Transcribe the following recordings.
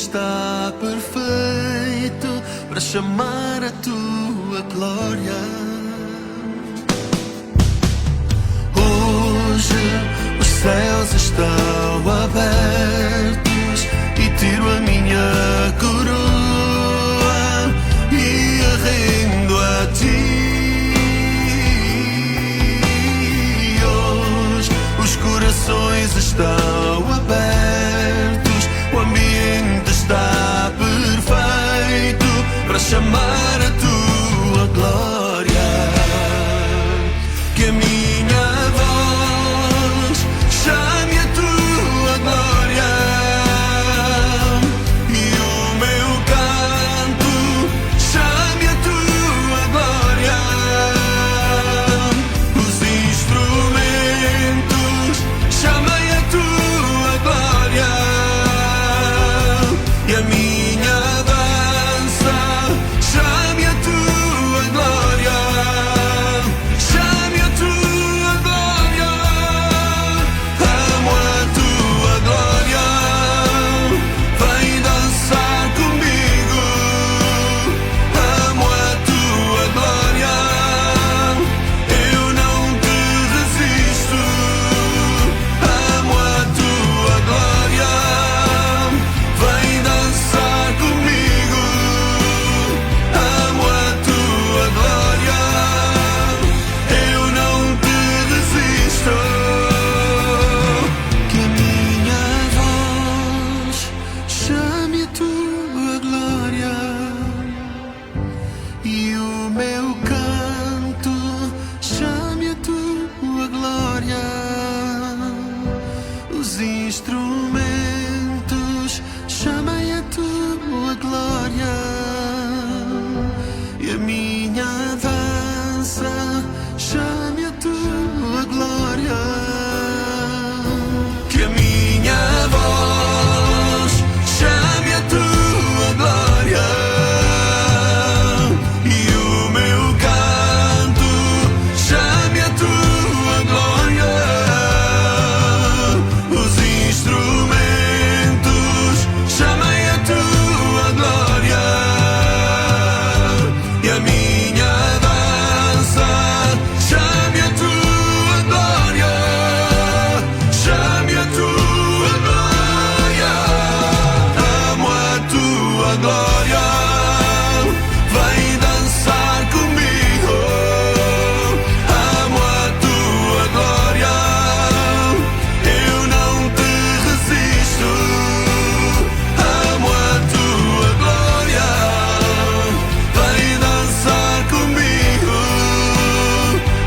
está perfeito para chamar a tua glória. Hoje os céus estão abertos e tiro a minha coroa e a rendo a ti. Hoje os corações estão abertos, o ambiente está perfeito para chamar a tua glória. Que a minha voz chame a tua glória e o meu canto chame a tua glória. Os instrumentos chamem a tua glória e a minha dança chame a tua glória. Chame a tua glória. Amo a tua glória. Vem dançar comigo. Amo a tua glória. Eu não te resisto. Amo a tua glória. Vem dançar comigo. Amo a tua glória. Eu não te resisto. Que a minha voz chame a tua glória e o meu canto chame a tua glória. Os instrumentos chamem a tua glória e a minha dança chame a tua glória. Que a minha voz chame a tua glória e o meu canto chame a tua glória. Os instrumentos chamem a tua glória e a minha dança chame a tua glória. Chame a tua glória. Amo a tua glória. Vem dançar comigo. Amo a tua glória. Eu não te resisto. Amo a tua glória. Vem dançar comigo.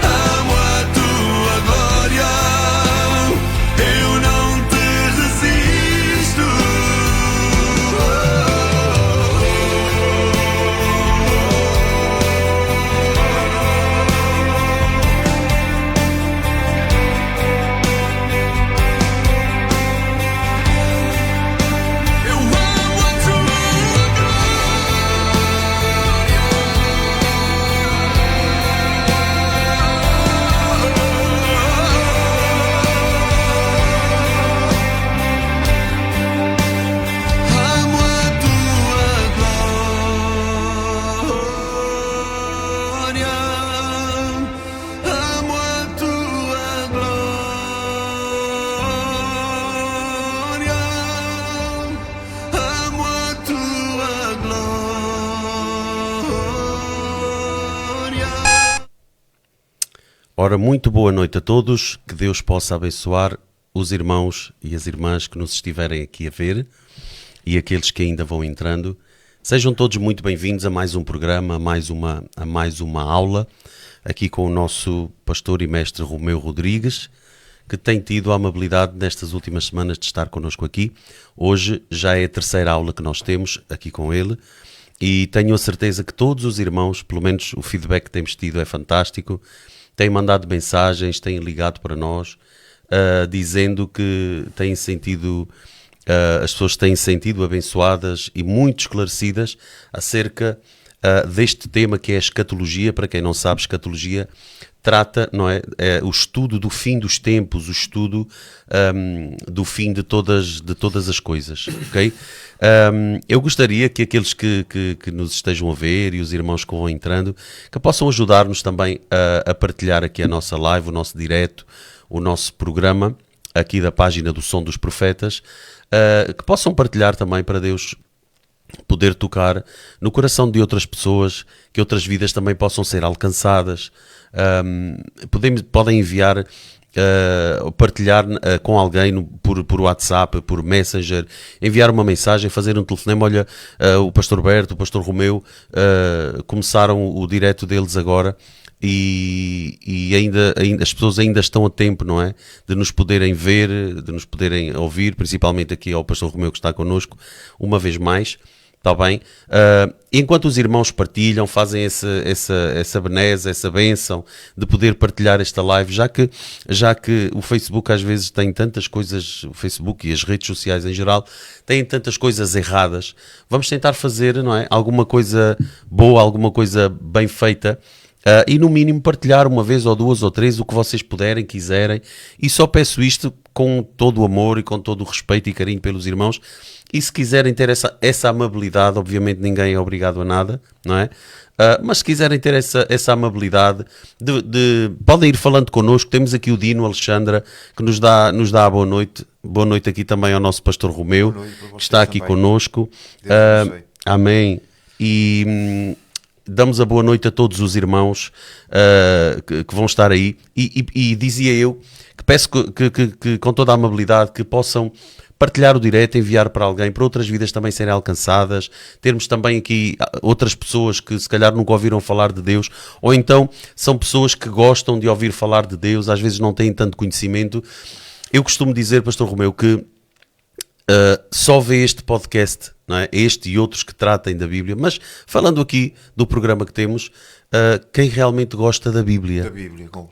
Amo a tua glória. Eu não te resisto. Eu amo a tua Amo a tua glória. Amo a tua glória. Amo a tua glória. Ora, muito boa noite a todos, que Deus possa abençoar os irmãos e as irmãs que nos estiverem aqui a ver e aqueles que ainda vão entrando. Sejam todos muito bem-vindos a mais um programa, a mais uma aula, aqui com o nosso pastor e mestre Romeu Rodrigues, que tem tido a amabilidade nestas últimas semanas de estar connosco aqui. Hoje já é a terceira aula que nós temos aqui com ele e tenho a certeza que todos os irmãos, pelo menos o feedback que temos tido é fantástico, têm mandado mensagens, têm ligado para nós, dizendo que têm sentido, as pessoas têm sentido abençoadas e muito esclarecidas acerca deste tema que é a escatologia. Para quem não sabe, escatologia trata, não é, o estudo do fim dos tempos, o estudo do fim de todas as coisas, ok? Eu gostaria que aqueles que nos estejam a ver e os irmãos que vão entrando, que possam ajudar-nos também a partilhar aqui a nossa live, o nosso direto, o nosso programa, aqui da página do Som dos Profetas, que possam partilhar também para Deus poder tocar no coração de outras pessoas, que outras vidas também possam ser alcançadas. Podem enviar, partilhar com alguém por WhatsApp, por Messenger, enviar uma mensagem, fazer um telefonema. Olha, o pastor Berto, o pastor Romeu começaram o direto deles agora e ainda as pessoas ainda estão a tempo, não é? De nos poderem ver, de nos poderem ouvir, principalmente aqui ao pastor Romeu que está connosco, uma vez mais. Está bem? Enquanto os irmãos partilham, fazem essa benese, essa bênção de poder partilhar esta live, já que o Facebook às vezes tem tantas coisas, o Facebook e as redes sociais em geral, têm tantas coisas erradas, vamos tentar fazer, não é? Alguma coisa boa, alguma coisa bem feita, e no mínimo partilhar uma vez ou duas ou três o que vocês puderem, quiserem, e só peço isto com todo o amor e com todo o respeito e carinho pelos irmãos. E se quiserem ter essa amabilidade, obviamente ninguém é obrigado a nada, não é? Mas se quiserem ter essa amabilidade, podem ir falando connosco. Temos aqui o Dino Alexandra, que nos dá a boa noite. Boa noite aqui também ao nosso pastor Romeu, que está aqui connosco. Amém. E damos a boa noite a todos os irmãos que vão estar aí. E dizia eu que peço que com toda a amabilidade que possam partilhar o direto, enviar para alguém, para outras vidas também serem alcançadas, termos também aqui outras pessoas que se calhar nunca ouviram falar de Deus, ou então são pessoas que gostam de ouvir falar de Deus, às vezes não têm tanto conhecimento. Eu costumo dizer, pastor Romeu, que só vê este podcast, não é? Este e outros que tratem da Bíblia, mas falando aqui do programa que temos, quem realmente gosta da Bíblia,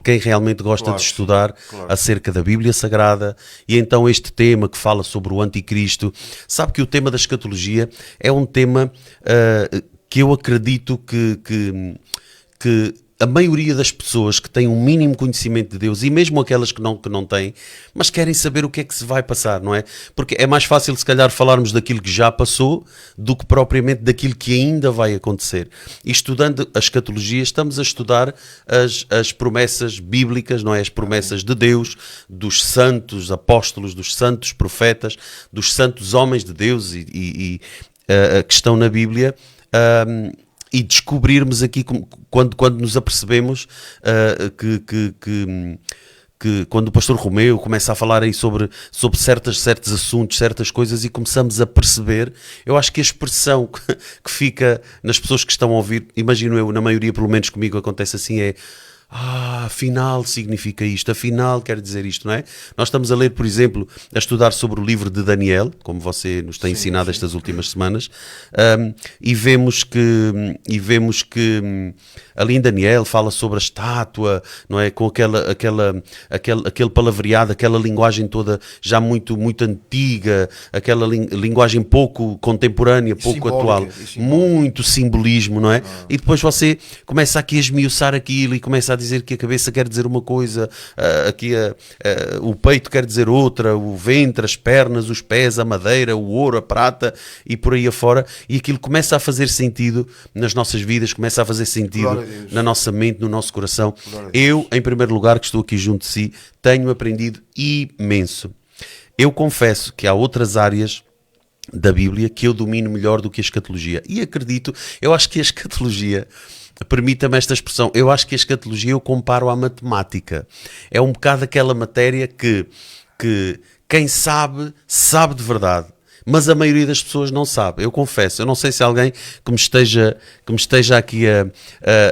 quem realmente gosta de estudar acerca da Bíblia Sagrada, e então este tema que fala sobre o Anticristo, sabe que o tema da escatologia é um tema que eu acredito que a maioria das pessoas que têm um mínimo conhecimento de Deus, e mesmo aquelas que não têm, mas querem saber o que é que se vai passar, não é? Porque é mais fácil se calhar falarmos daquilo que já passou do que propriamente daquilo que ainda vai acontecer. E estudando a escatologia, estamos a estudar as promessas bíblicas, não é? As promessas de Deus, dos santos apóstolos, dos santos profetas, dos santos homens de Deus que estão na Bíblia, e descobrirmos aqui, quando nos apercebemos que quando o pastor Romeu começa a falar aí sobre certos assuntos, certas coisas, e começamos a perceber, eu acho que a expressão que fica nas pessoas que estão a ouvir, imagino eu, na maioria, pelo menos comigo acontece assim, é: afinal significa isto, afinal quer dizer isto, não é? Nós estamos a ler, por exemplo, a estudar sobre o livro de Daniel, como você nos tem ensinado estas últimas semanas, e vemos que ali em Daniel fala sobre a estátua, não é? Com aquele palavreado, aquela linguagem toda já muito antiga, aquela linguagem pouco contemporânea, pouco atual, muito simbolismo, não é? E depois você começa aqui a esmiuçar aquilo e começa a dizer que a cabeça quer dizer uma coisa, o peito quer dizer outra, o ventre, as pernas, os pés, a madeira, o ouro, a prata e por aí afora, e aquilo começa a fazer sentido nas nossas vidas, começa a fazer sentido na nossa mente, no nosso coração. Eu, em primeiro lugar, que estou aqui junto de si, tenho aprendido imenso. Eu confesso que há outras áreas da Bíblia que eu domino melhor do que a escatologia, e acredito, eu acho que a escatologia, permita-me esta expressão, eu acho que a escatologia eu comparo à matemática. É um bocado aquela matéria que quem sabe de verdade, mas a maioria das pessoas não sabe. Eu confesso, eu não sei se alguém que me esteja aqui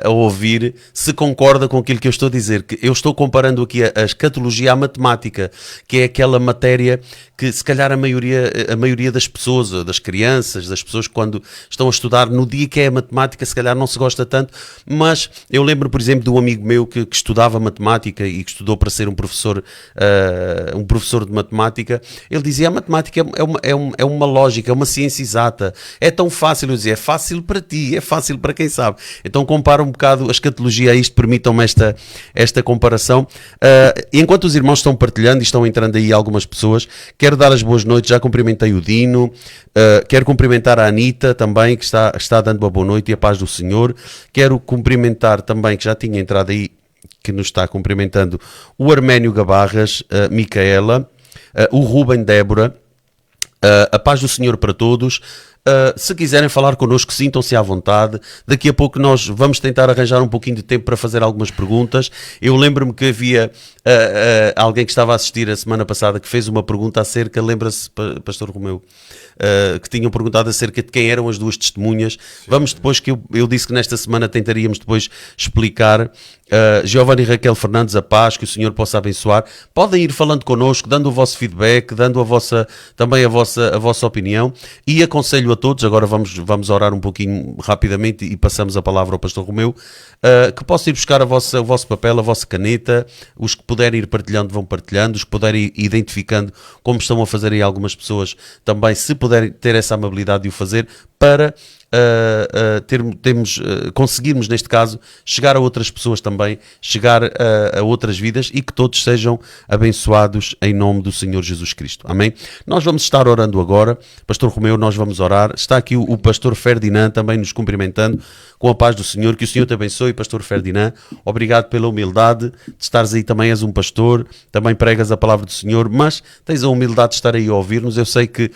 a ouvir se concorda com aquilo que eu estou a dizer, que eu estou comparando aqui a escatologia à matemática, que é aquela matéria que se calhar a maioria das pessoas, das crianças, das pessoas que quando estão a estudar, no dia que é a matemática, se calhar não se gosta tanto, mas eu lembro, por exemplo, de um amigo meu que estudava matemática e que estudou para ser um professor de matemática. Ele dizia: a matemática é uma lógica, é uma ciência exata. É tão fácil, eu dizer, é fácil para ti, é fácil para quem sabe. Então compara um bocado a escatologia a isto, permitam-me esta comparação. Enquanto os irmãos estão partilhando e estão entrando aí algumas pessoas, quero dar as boas noites, já cumprimentei o Dino, quero cumprimentar a Anita também, que está dando uma boa noite e a paz do Senhor. Quero cumprimentar também, que já tinha entrado aí, que nos está cumprimentando, o Arménio Gabarras, Micaela, o Ruben Débora, a paz do Senhor para todos. Se quiserem falar connosco, sintam-se à vontade. Daqui a pouco nós vamos tentar arranjar um pouquinho de tempo para fazer algumas perguntas. Eu lembro-me que havia alguém que estava a assistir a semana passada que fez uma pergunta acerca, lembra-se, Pastor Romeu, que tinham perguntado acerca de quem eram as duas testemunhas. Vamos depois, que eu disse que nesta semana tentaríamos depois explicar. Giovanni e Raquel Fernandes, a paz, que o Senhor possa abençoar. Podem ir falando connosco, dando o vosso feedback, dando também a vossa opinião, e aconselho a todos, agora vamos orar um pouquinho rapidamente e passamos a palavra ao Pastor Romeu, que possam ir buscar o vosso papel, a vossa caneta. Os que puderem ir partilhando vão partilhando, os que puderem ir identificando, como estão a fazer aí algumas pessoas também, se puderem ter essa amabilidade de o fazer, para conseguirmos, neste caso, chegar a outras pessoas também, chegar a outras vidas, e que todos sejam abençoados em nome do Senhor Jesus Cristo. Amém? Nós vamos estar orando agora. Pastor Romeu, nós vamos orar. Está aqui o Pastor Ferdinand também nos cumprimentando com a paz do Senhor. Que o Senhor te abençoe, Pastor Ferdinand. Obrigado pela humildade de estares aí. Também és um pastor, também pregas a palavra do Senhor, mas tens a humildade de estar aí a ouvir-nos. Eu sei que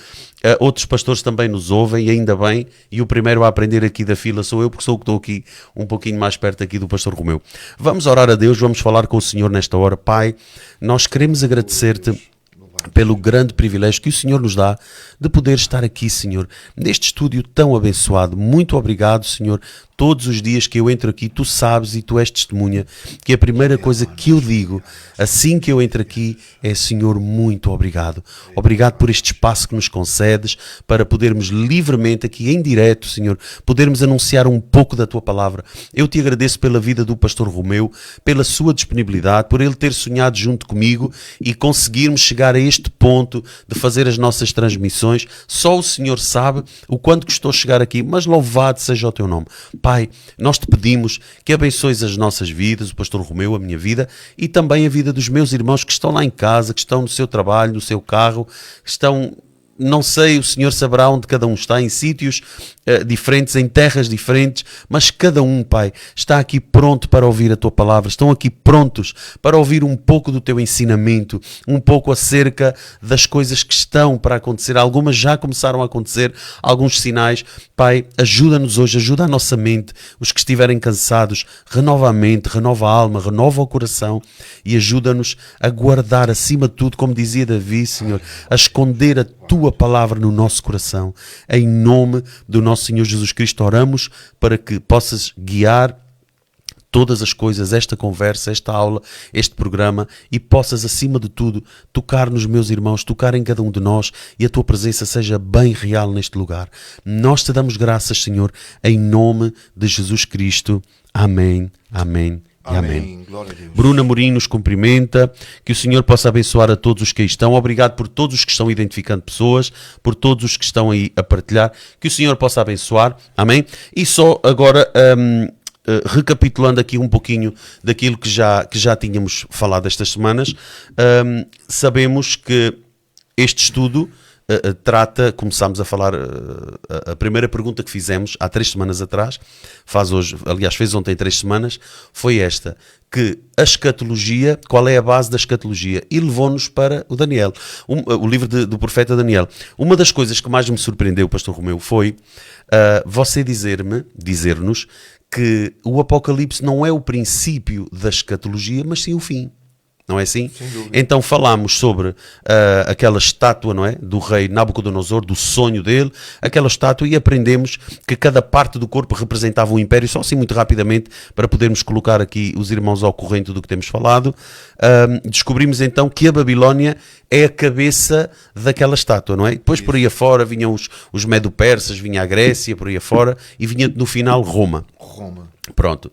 outros pastores também nos ouvem, e ainda bem, e o primeiro a aprender aqui da fila sou eu, porque sou o que estou aqui um pouquinho mais perto aqui do Pastor Romeu. Vamos orar a Deus, vamos falar com o Senhor nesta hora. Pai, nós queremos agradecer-te pelo grande privilégio que o Senhor nos dá de poder estar aqui, Senhor, neste estúdio tão abençoado. Muito obrigado, Senhor. Todos os dias que eu entro aqui, tu sabes e tu és testemunha que a primeira coisa que eu digo assim que eu entro aqui é: Senhor, muito obrigado. Obrigado por este espaço que nos concedes para podermos livremente aqui em direto, Senhor, podermos anunciar um pouco da tua palavra. Eu te agradeço pela vida do Pastor Romeu, pela sua disponibilidade, por ele ter sonhado junto comigo e conseguirmos chegar a este ponto de fazer as nossas transmissões. Só o Senhor sabe o quanto custou chegar aqui, mas louvado seja o teu nome. Pai, nós te pedimos que abençoes as nossas vidas, o Pastor Romeu, a minha vida, e também a vida dos meus irmãos que estão lá em casa, que estão no seu trabalho, no seu carro, que estão... Não sei, o Senhor saberá onde cada um está, em sítios diferentes, em terras diferentes, mas cada um, Pai, está aqui pronto para ouvir a Tua palavra, estão aqui prontos para ouvir um pouco do Teu ensinamento, um pouco acerca das coisas que estão para acontecer. Algumas já começaram a acontecer, alguns sinais. Pai, ajuda-nos hoje, ajuda a nossa mente, os que estiverem cansados, renova a mente, renova a alma, renova o coração, e ajuda-nos a guardar acima de tudo, como dizia Davi, Senhor, a esconder a Tua palavra no nosso coração. Em nome do nosso Senhor Jesus Cristo oramos para que possas guiar todas as coisas, esta conversa, esta aula, este programa, e possas, acima de tudo, tocar nos meus irmãos, tocar em cada um de nós, e a Tua presença seja bem real neste lugar. Nós te damos graças, Senhor, em nome de Jesus Cristo. Amém, amém. Amém. Glória a Deus. Bruna Morim nos cumprimenta, que o Senhor possa abençoar a todos os que aí estão. Obrigado por todos os que estão identificando pessoas, por todos os que estão aí a partilhar, que o Senhor possa abençoar. Amém. E só agora, recapitulando aqui um pouquinho daquilo que já tínhamos falado estas semanas, sabemos que este estudo começámos a falar, a primeira pergunta que fizemos há 3 semanas atrás, fez ontem 3 semanas, foi esta, que a escatologia, qual é a base da escatologia? E levou-nos para o Daniel, o livro do profeta Daniel. Uma das coisas que mais me surpreendeu, Pastor Romeu, foi você dizer-nos que o Apocalipse não é o princípio da escatologia, mas sim o fim. Não é assim? Então falámos sobre aquela estátua, não é? Do rei Nabucodonosor, do sonho dele, aquela estátua, e aprendemos que cada parte do corpo representava um império, só assim muito rapidamente, para podermos colocar aqui os irmãos ao corrente do que temos falado. Descobrimos então que a Babilónia é a cabeça daquela estátua, não é? Depois por aí afora vinham os Medo-Persas, vinha a Grécia, por aí afora, e vinha no final Roma. Pronto.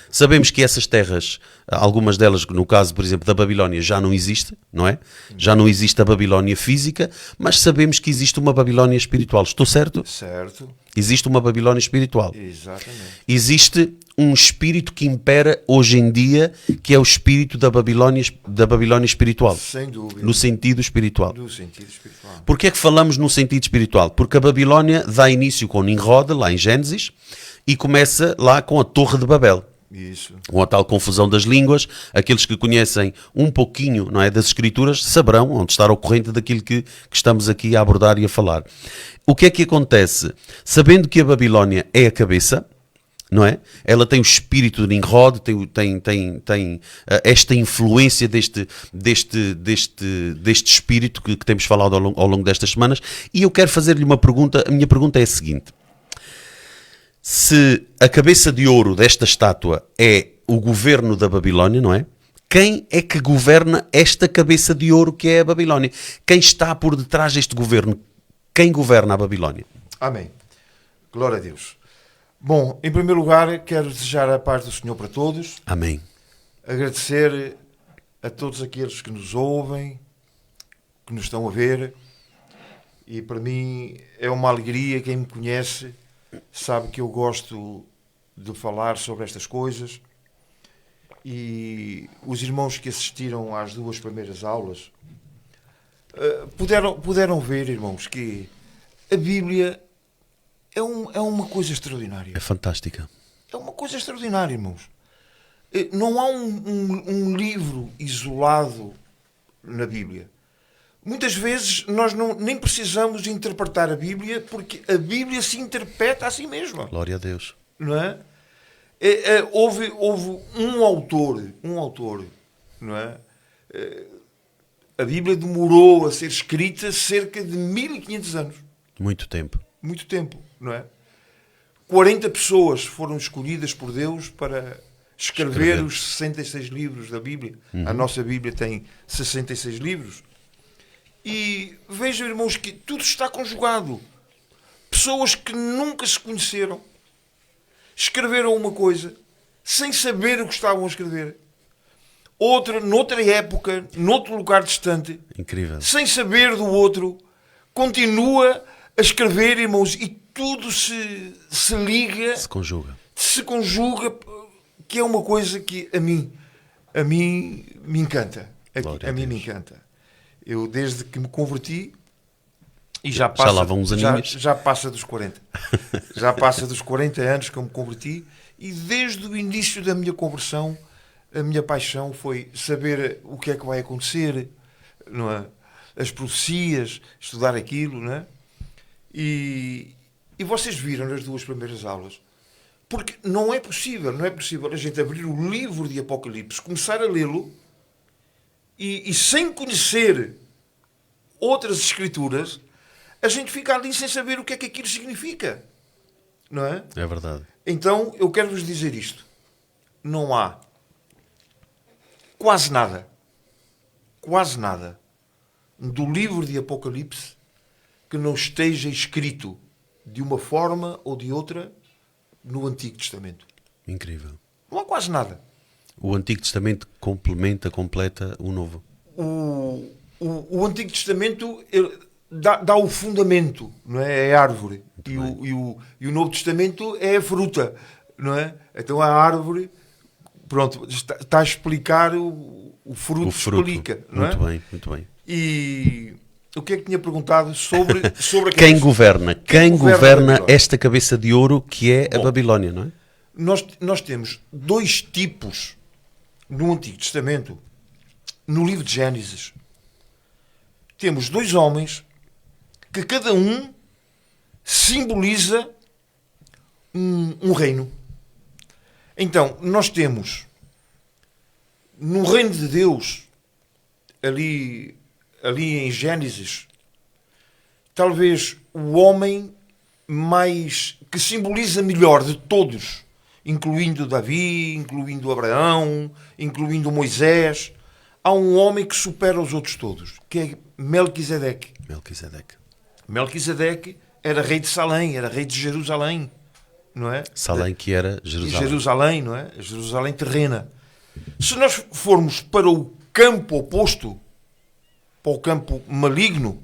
Sabemos que essas terras, algumas delas, no caso, por exemplo, da Babilónia, já não existe, não é? Já não existe a Babilónia física, mas sabemos que existe uma Babilónia espiritual. Estou certo? Certo. Existe uma Babilónia espiritual. Exatamente. Existe um espírito que impera hoje em dia, que é o espírito da Babilónia espiritual. Sem dúvida. No sentido espiritual. No sentido espiritual. Porquê é que falamos no sentido espiritual? Porque a Babilónia dá início com Nimrod, lá em Gênesis, e começa lá com a Torre de Babel. Isso. Com a tal confusão das línguas, aqueles que conhecem um pouquinho, não é, das Escrituras saberão onde estar ao corrente daquilo que estamos aqui a abordar e a falar. O que é que acontece? Sabendo que a Babilónia é a cabeça, não é? Ela tem o espírito de Nimrod, tem esta influência deste espírito que temos falado ao longo destas semanas, e eu quero fazer-lhe uma pergunta. A minha pergunta é a seguinte: se a cabeça de ouro desta estátua é o governo da Babilónia, não é? Quem é que governa esta cabeça de ouro que é a Babilónia? Quem está por detrás deste governo? Quem governa a Babilónia? Amém. Glória a Deus. Bom, em primeiro lugar, quero desejar a paz do Senhor para todos. Amém. Agradecer a todos aqueles que nos ouvem, que nos estão a ver. E para mim é uma alegria. Quem me conhece sabe que eu gosto de falar sobre estas coisas. E os irmãos que assistiram às 2 primeiras aulas puderam ver, irmãos, que a Bíblia é uma coisa extraordinária. É fantástica. É uma coisa extraordinária, irmãos. Não há um livro isolado na Bíblia. Muitas vezes nós nem precisamos interpretar a Bíblia, porque a Bíblia se interpreta a si mesma. Glória a Deus. Não é? Houve um autor, não é? A Bíblia demorou a ser escrita cerca de 1500 anos. Muito tempo. Muito tempo, não é? 40 pessoas foram escolhidas por Deus para escrever os 66 livros da Bíblia. A nossa Bíblia tem 66 livros. E vejam, irmãos, que tudo está conjugado. Pessoas que nunca se conheceram escreveram uma coisa sem saber o que estavam a escrever. Outra, noutra época, noutro lugar distante, Incrível. sem saber do outro, continua a escrever, irmãos, e tudo se liga, Se conjuga. que é uma coisa que a mim me encanta. Glória A mim a me Deus. encanta. Eu, desde que me converti, e Já lá vão uns aninhos. já passa dos 40. Já passa dos 40 anos que eu me converti, e desde o início da minha conversão, a minha paixão foi saber o que é que vai acontecer, não é? As profecias, estudar aquilo, não é? E vocês viram nas 2 primeiras aulas, porque não é possível a gente abrir o livro de Apocalipse, começar a lê-lo e sem conhecer outras escrituras, a gente fica ali sem saber o que é que aquilo significa, não é? É verdade. Então, eu quero vos dizer isto. Não há quase nada do livro de Apocalipse que não esteja escrito de uma forma ou de outra no Antigo Testamento. Incrível. Não há quase nada. O Antigo Testamento completa o Novo. O Antigo Testamento dá o fundamento, não é? É a árvore. E o Novo Testamento é a fruta, não é? Então a árvore, pronto, está a explicar o fruto explica, não é? Muito bem. E o que é que tinha perguntado sobre Quem governa Babilónia? esta cabeça de ouro que é a Babilónia, não é? Nós temos 2 tipos no Antigo Testamento. No livro de Gênesis, temos 2 homens que cada um simboliza um reino. Então, nós temos no reino de Deus, ali em Gênesis, talvez o homem mais que simboliza melhor de todos, incluindo Davi, incluindo Abraão, incluindo Moisés. Há um homem que supera os outros todos, que é Melquisedeque. Melquisedeque era rei de Salém, era rei de Jerusalém, não é? Salém, que era Jerusalém. Jerusalém, não é? A Jerusalém terrena. Se nós formos para o campo oposto, para o campo maligno,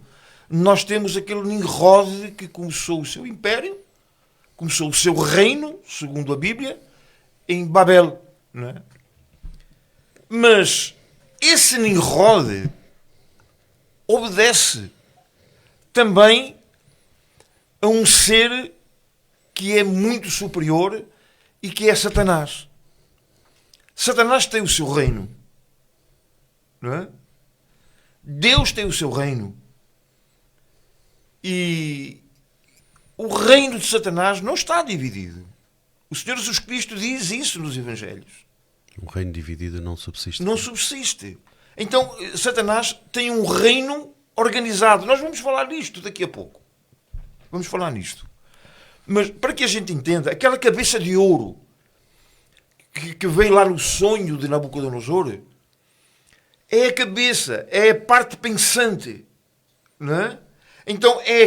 nós temos aquele Nimrod que começou o seu império, começou o seu reino, segundo a Bíblia, em Babel, não é? Mas esse Nimrod obedece também a um ser que é muito superior e que é Satanás. Satanás tem o seu reino, não é? Deus tem o seu reino. E o reino de Satanás não está dividido. O Senhor Jesus Cristo diz isso nos Evangelhos. Um reino dividido não subsiste. Não subsiste. Então, Satanás tem um reino organizado. Nós vamos falar nisto daqui a pouco. Vamos falar nisto. Mas, para que a gente entenda, aquela cabeça de ouro que veio lá no sonho de Nabucodonosor é a cabeça, é a parte pensante. Não é? Então, é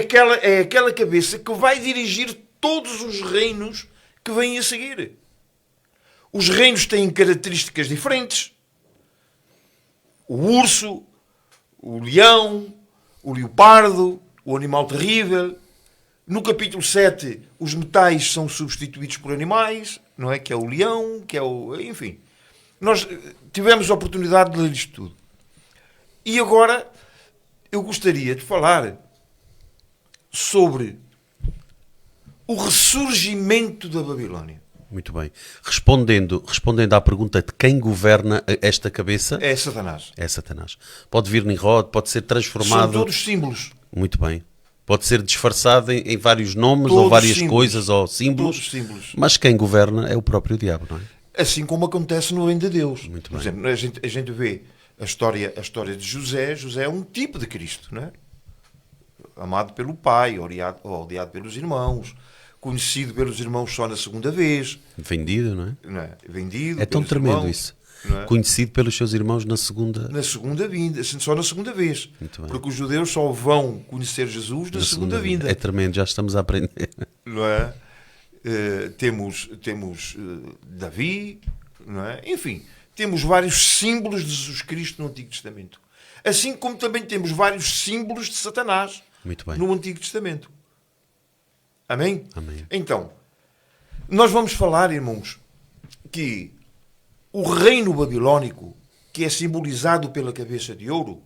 aquela cabeça que vai dirigir todos os reinos que vêm a seguir. Os reinos têm características diferentes. O urso, o leão, o leopardo, o animal terrível. No capítulo 7, os metais são substituídos por animais, não é? Que é o leão, que é o... Enfim. Nós tivemos a oportunidade de ler isto tudo. E agora eu gostaria de falar sobre o ressurgimento da Babilónia. Muito bem. Respondendo à pergunta de quem governa esta cabeça... É Satanás. É Satanás. Pode vir Nimrod, pode ser transformado... São todos símbolos. Muito bem. Pode ser disfarçado em vários nomes, Todos ou várias símbolos. coisas, ou símbolos. Todos símbolos. Mas quem governa é o próprio diabo, não é? Assim como acontece no reino de Deus. Muito Por bem. exemplo, a gente vê a história de José. José é um tipo de Cristo, não é? Amado pelo pai, odiado pelos irmãos, conhecido pelos irmãos só na segunda vez. Vendido, não é? Não é? Vendido É tão pelos tremendo irmãos, isso. não é? Conhecido pelos seus irmãos na segunda... Na segunda vinda, só na segunda vez. Muito bem. Porque os judeus só vão conhecer Jesus na segunda vinda. É tremendo, já estamos a aprender. Não é? Temos Davi, não é? Enfim, temos vários símbolos de Jesus Cristo no Antigo Testamento. Assim como também temos vários símbolos de Satanás Muito bem. no Antigo Testamento. Amém? Amém. Então, nós vamos falar, irmãos, que o reino babilónico, que é simbolizado pela cabeça de ouro,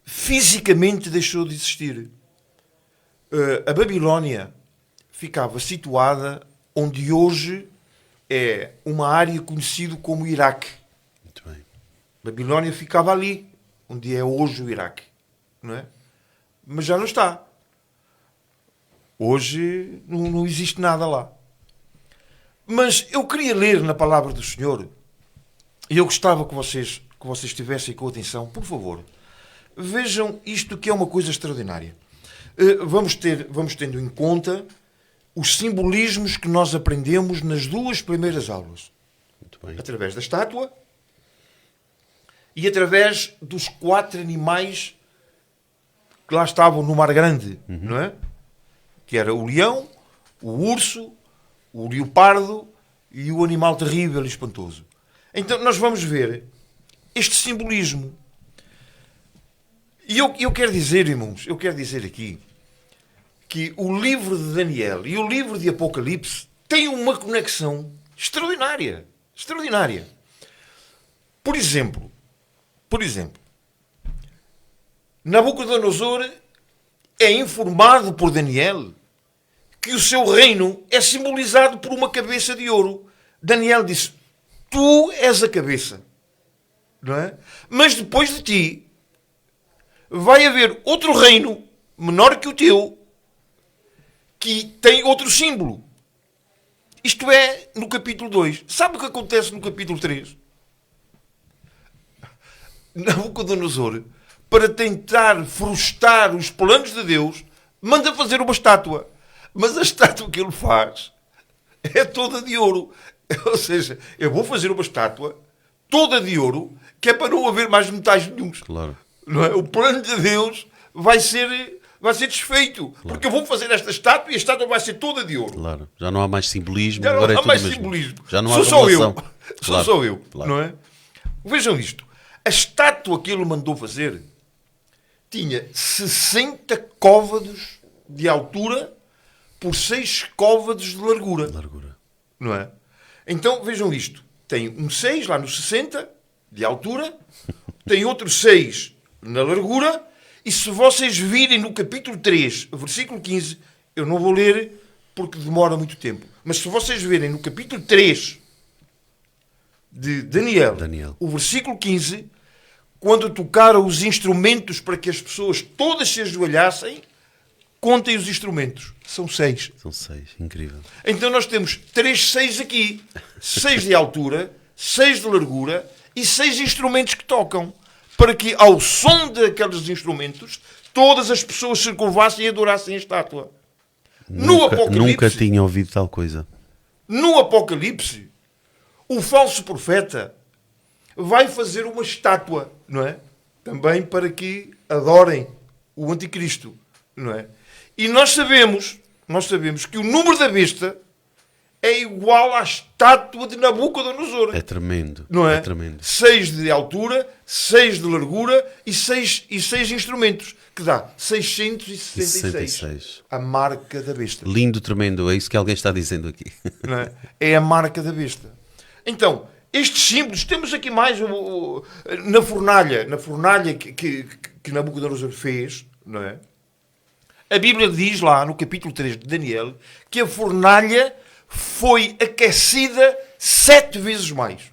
fisicamente deixou de existir. A Babilónia ficava situada onde hoje é uma área conhecida como Iraque. Muito bem. Babilónia ficava ali, onde é hoje o Iraque. Não é? Mas já não está. Hoje não existe nada lá. Mas eu queria ler na palavra do Senhor, e eu gostava que vocês estivessem com atenção, por favor. Vejam isto, que é uma coisa extraordinária. Vamos tendo em conta os simbolismos que nós aprendemos nas duas primeiras aulas. Muito bem. Através da estátua e através dos 4 animais que lá estavam no Mar Grande, não é? Que era o leão, o urso, o leopardo e o animal terrível e espantoso. Então nós vamos ver este simbolismo. E eu quero dizer, irmãos, eu quero dizer aqui que o livro de Daniel e o livro de Apocalipse têm uma conexão extraordinária. Extraordinária. Por exemplo, Nabucodonosor é informado por Daniel que o seu reino é simbolizado por uma cabeça de ouro. Daniel disse: tu és a cabeça, não é? Mas depois de ti vai haver outro reino menor que o teu, que tem outro símbolo. Isto é no capítulo 2. Sabe o que acontece no capítulo 3? Nabucodonosor, para tentar frustrar os planos de Deus, manda fazer uma estátua. Mas a estátua que ele faz é toda de ouro. Ou seja, eu vou fazer uma estátua toda de ouro, que é para não haver mais metais nenhuns. Claro. Não é? O plano de Deus vai ser vai ser desfeito. Porque eu vou fazer esta estátua e a estátua vai ser toda de ouro. Claro. Já não há mais simbolismo. Já não agora é há tudo mais mesmo. simbolismo. Já não há Sou só eu. revelação. Sou Claro, só eu. claro. Não é? Vejam isto. A estátua que ele mandou fazer tinha 60 côvados de altura por 6 côvados de largura. Largura. Não é? Então, vejam isto. Tem um 6 lá no 60 de altura, tem outro 6 na largura, e se vocês virem no capítulo 3, versículo 15, eu não vou ler porque demora muito tempo, mas se vocês verem no capítulo 3 de Daniel, o versículo 15, quando tocaram os instrumentos para que as pessoas todas se ajoelhassem, contem os instrumentos. São 6. São 6. Incrível. Então nós temos 3 6 aqui. 6 de altura, 6 de largura e 6 instrumentos que tocam. Para que ao som daqueles instrumentos todas as pessoas se curvassem e adorassem a estátua. Nunca tinha ouvido tal coisa. No Apocalipse, o falso profeta vai fazer uma estátua, não é? Também para que adorem o anticristo, não é? E nós sabemos que o número da besta é igual à estátua de Nabucodonosor. É tremendo. Não é? É tremendo. 6 de altura, 6 de largura e 6 instrumentos, que dá 666. A marca da besta. Lindo, tremendo. É isso que alguém está dizendo aqui. Não é? É a marca da besta. Então, estes símbolos, temos aqui mais na fornalha que Nabucodonosor fez, não é? A Bíblia diz lá no capítulo 3 de Daniel que a fornalha foi aquecida 7 vezes mais.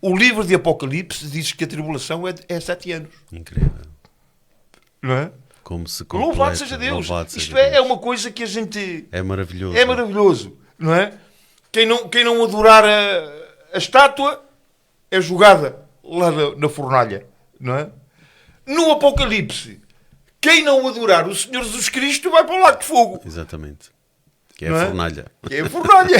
O livro de Apocalipse diz que a tribulação é 7 anos. Incrível. Não é? Como se completa. Louvado seja Deus. Louvado seja Isto Deus. é uma coisa que a gente... É maravilhoso. É maravilhoso. Não é? Quem não adorar a estátua é jogada lá na fornalha. Não é? No Apocalipse, quem não adorar o Senhor Jesus Cristo vai para o lago de fogo. Exatamente. Que é Não a é? fornalha. Que é a fornalha.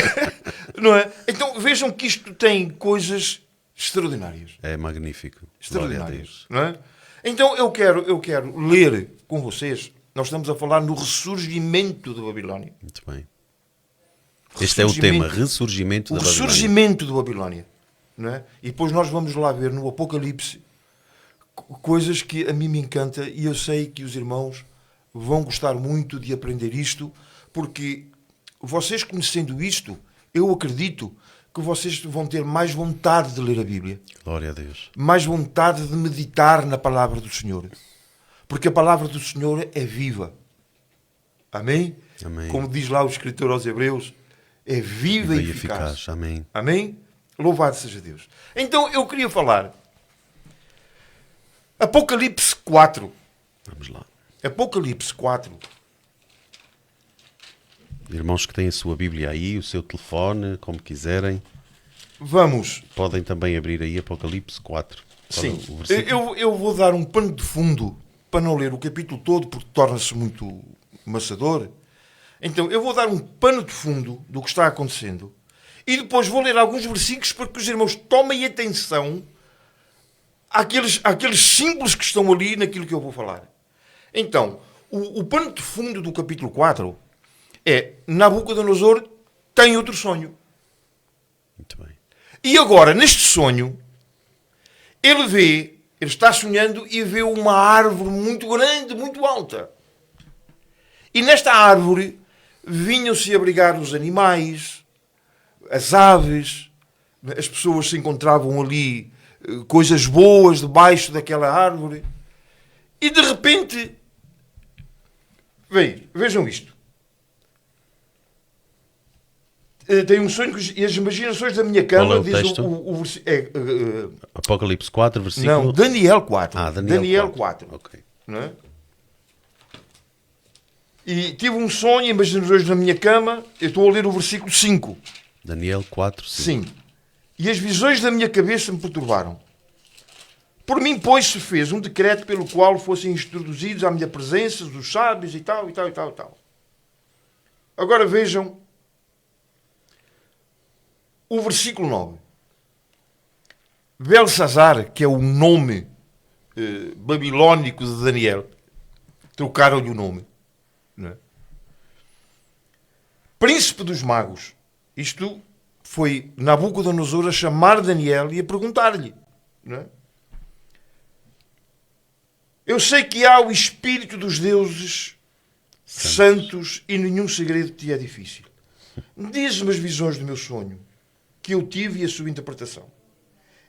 Não é? Então vejam que isto tem coisas extraordinárias. É magnífico. Extraordinárias. Não é? Então eu quero ler com vocês. Nós estamos a falar no ressurgimento da Babilónia. Muito bem. Este é o tema, ressurgimento da Babilónia. O ressurgimento da Babilónia. Não é? E depois nós vamos lá ver no Apocalipse coisas que a mim me encanta e eu sei que os irmãos vão gostar muito de aprender isto, porque vocês conhecendo isto, eu acredito que vocês vão ter mais vontade de ler a Bíblia. Glória a Deus. Mais vontade de meditar na palavra do Senhor. Porque a palavra do Senhor é viva. Amém? Amém. Como diz lá o escritor aos Hebreus, é viva e eficaz. Amém. Amém? Louvado seja Deus. Então eu queria falar Apocalipse 4. Vamos lá. Apocalipse 4. Irmãos que têm a sua Bíblia aí, o seu telefone, como quiserem, Vamos. podem também abrir aí Apocalipse 4. Qual é Sim. o versículo? Eu vou dar um pano de fundo para não ler o capítulo todo, porque torna-se muito maçador. Então, eu vou dar um pano de fundo do que está acontecendo e depois vou ler alguns versículos para que os irmãos tomem atenção àqueles símbolos que estão ali naquilo que eu vou falar. Então, o pano de fundo do capítulo 4 é Nabucodonosor tem outro sonho. Muito bem. E agora, neste sonho, ele está sonhando e vê uma árvore muito grande, muito alta. E nesta árvore vinham-se abrigar os animais, as aves, as pessoas se encontravam ali, coisas boas debaixo daquela árvore. E de repente, vejam isto. Tenho um sonho e as imaginações da minha cama, Qual é o diz texto? o versículo. Apocalipse 4, versículo... Não, Daniel 4. Ah, Daniel 4. 4. Ok. Não é? E tive um sonho, imaginações na minha cama. Eu estou a ler o versículo 5. Daniel 4, 5. Sim. E as visões da minha cabeça me perturbaram. Por mim, pois, se fez um decreto pelo qual fossem introduzidos à minha presença os sábios e tal, e tal, e tal, e tal. Agora vejam o versículo 9. Belsazar, que é o nome babilónico de Daniel, Trocaram-lhe o nome. Não é? Príncipe dos magos. Isto foi Nabucodonosor a chamar Daniel e a perguntar-lhe. Não é? Eu sei que há o Espírito dos deuses santos e nenhum segredo te é difícil. Diz-me as visões do meu sonho, que eu tive e a sua interpretação.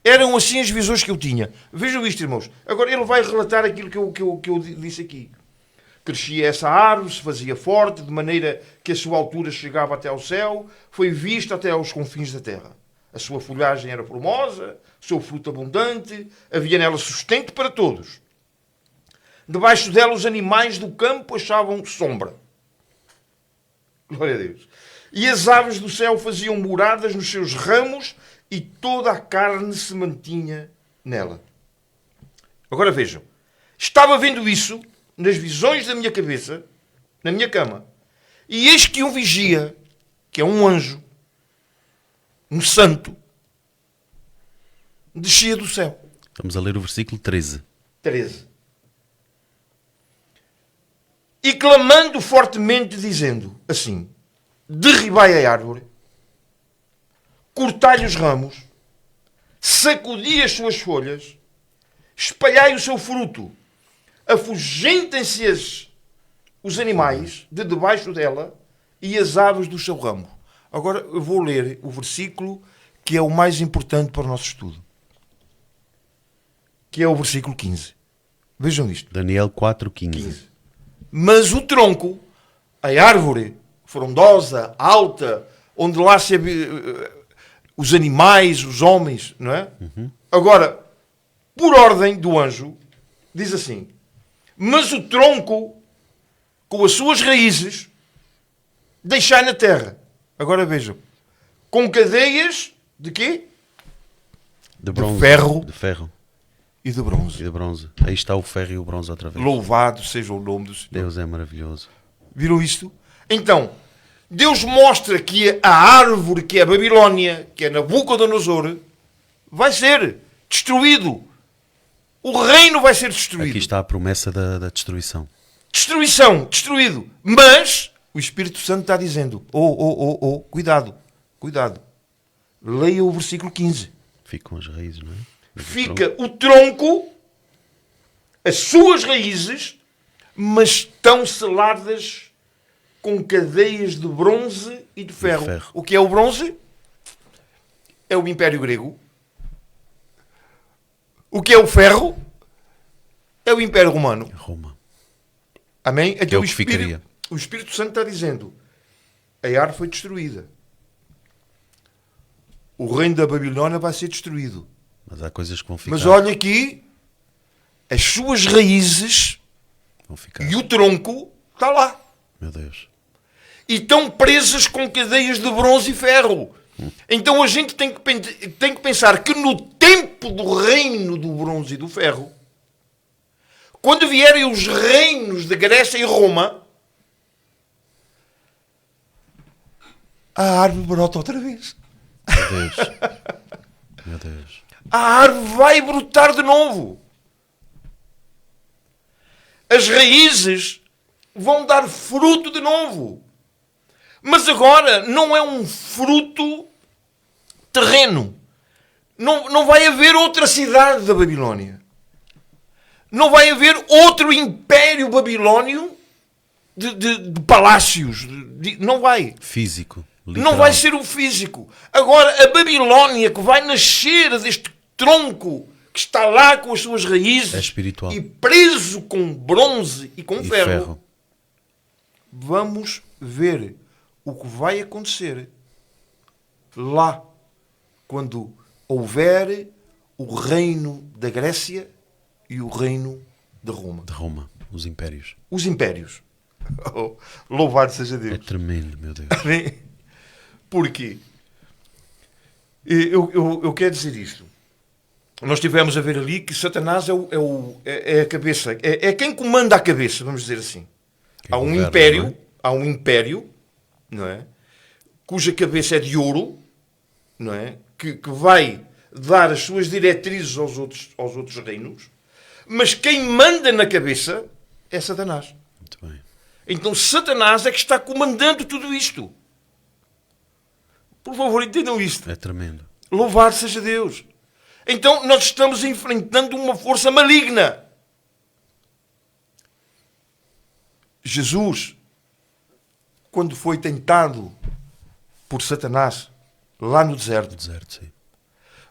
Eram assim as visões que eu tinha. Vejam isto, irmãos. Agora ele vai relatar aquilo que eu disse aqui. Crescia essa árvore, se fazia forte, de maneira que a sua altura chegava até ao céu, foi vista até aos confins da terra. A sua folhagem era formosa, o seu fruto abundante, havia nela sustento para todos. Debaixo dela os animais do campo achavam sombra. Glória a Deus. E as aves do céu faziam moradas nos seus ramos e toda a carne se mantinha nela. Agora vejam. Estava vendo isso nas visões da minha cabeça, na minha cama. E eis que um vigia, que é um anjo, um santo, descia do céu. Estamos a ler o versículo 13. 13. E clamando fortemente, dizendo assim: derribai a árvore, cortai os ramos, sacudi as suas folhas, espalhai o seu fruto, afugentem-se os animais de debaixo dela e as aves do seu ramo. Agora eu vou ler o versículo que é o mais importante para o nosso estudo, que é o versículo 15. Vejam isto. Daniel 4:15. 15. Mas o tronco, a árvore frondosa, alta, onde lá se os animais, os homens, não é? Agora, por ordem do anjo, diz assim: mas o tronco, com as suas raízes, deixai na terra. Agora vejam, com cadeias de quê? De bronze. ferro. De ferro E de bronze. e de bronze. Aí está o ferro e o bronze outra vez. Louvado seja o nome do Senhor. Deus é maravilhoso. Viram isto? Então, Deus mostra que a árvore, que é a Babilónia, que é Nabucodonosor, vai ser destruído. O reino vai ser destruído. Aqui está a promessa da destruição. Destruição, destruído. Mas o Espírito Santo está dizendo: cuidado, cuidado. Leia o versículo 15. Ficam as raízes, não é? Fica o tronco, as suas raízes, mas estão seladas com cadeias de bronze e de ferro. O que é o bronze? É o Império Grego. O que é o ferro? É o Império Romano. Roma. Amém? Que é o que ficaria. O Espírito Santo está dizendo: a árvore foi destruída. O reino da Babilónia vai ser destruído. Mas há coisas que vão ficar. Mas olha aqui, as suas raízes Vão ficar. e o tronco está lá. Meu Deus. E estão presas com cadeias de bronze e ferro. Então a gente tem que pensar que no tempo do reino do bronze e do ferro, quando vierem os reinos de Grécia e Roma, a árvore brota outra vez. Meu Deus. Meu Deus. A árvore vai brotar de novo. As raízes vão dar fruto de novo. Mas agora não é um fruto terreno. Não vai haver outra cidade da Babilónia. Não vai haver outro império babilónio de palácios. Não vai. Físico. Literal. Não vai ser o físico. Agora, a Babilónia que vai nascer deste tronco que está lá com as suas raízes É espiritual. e preso com bronze e com E ferro, vamos ver o que vai acontecer lá quando houver o reino da Grécia e o reino de Roma. De Roma. Os impérios. Os impérios. Oh, louvado seja É Deus. tremendo, meu Deus. Porquê? Eu quero dizer isto. Nós tivemos a ver ali que Satanás é a cabeça, é quem comanda a cabeça, vamos dizer assim. Quem Há um governa, império, não é? há um império, não é? Cuja cabeça é de ouro, não é? Que vai dar as suas diretrizes aos outros reinos, mas quem manda na cabeça é Satanás. Muito bem. Então Satanás é que está comandando tudo isto. Por favor, entendam isto. É tremendo. Louvado seja Deus. Então nós estamos enfrentando uma força maligna. Jesus, quando foi tentado por Satanás, lá no deserto, Deserto, sim.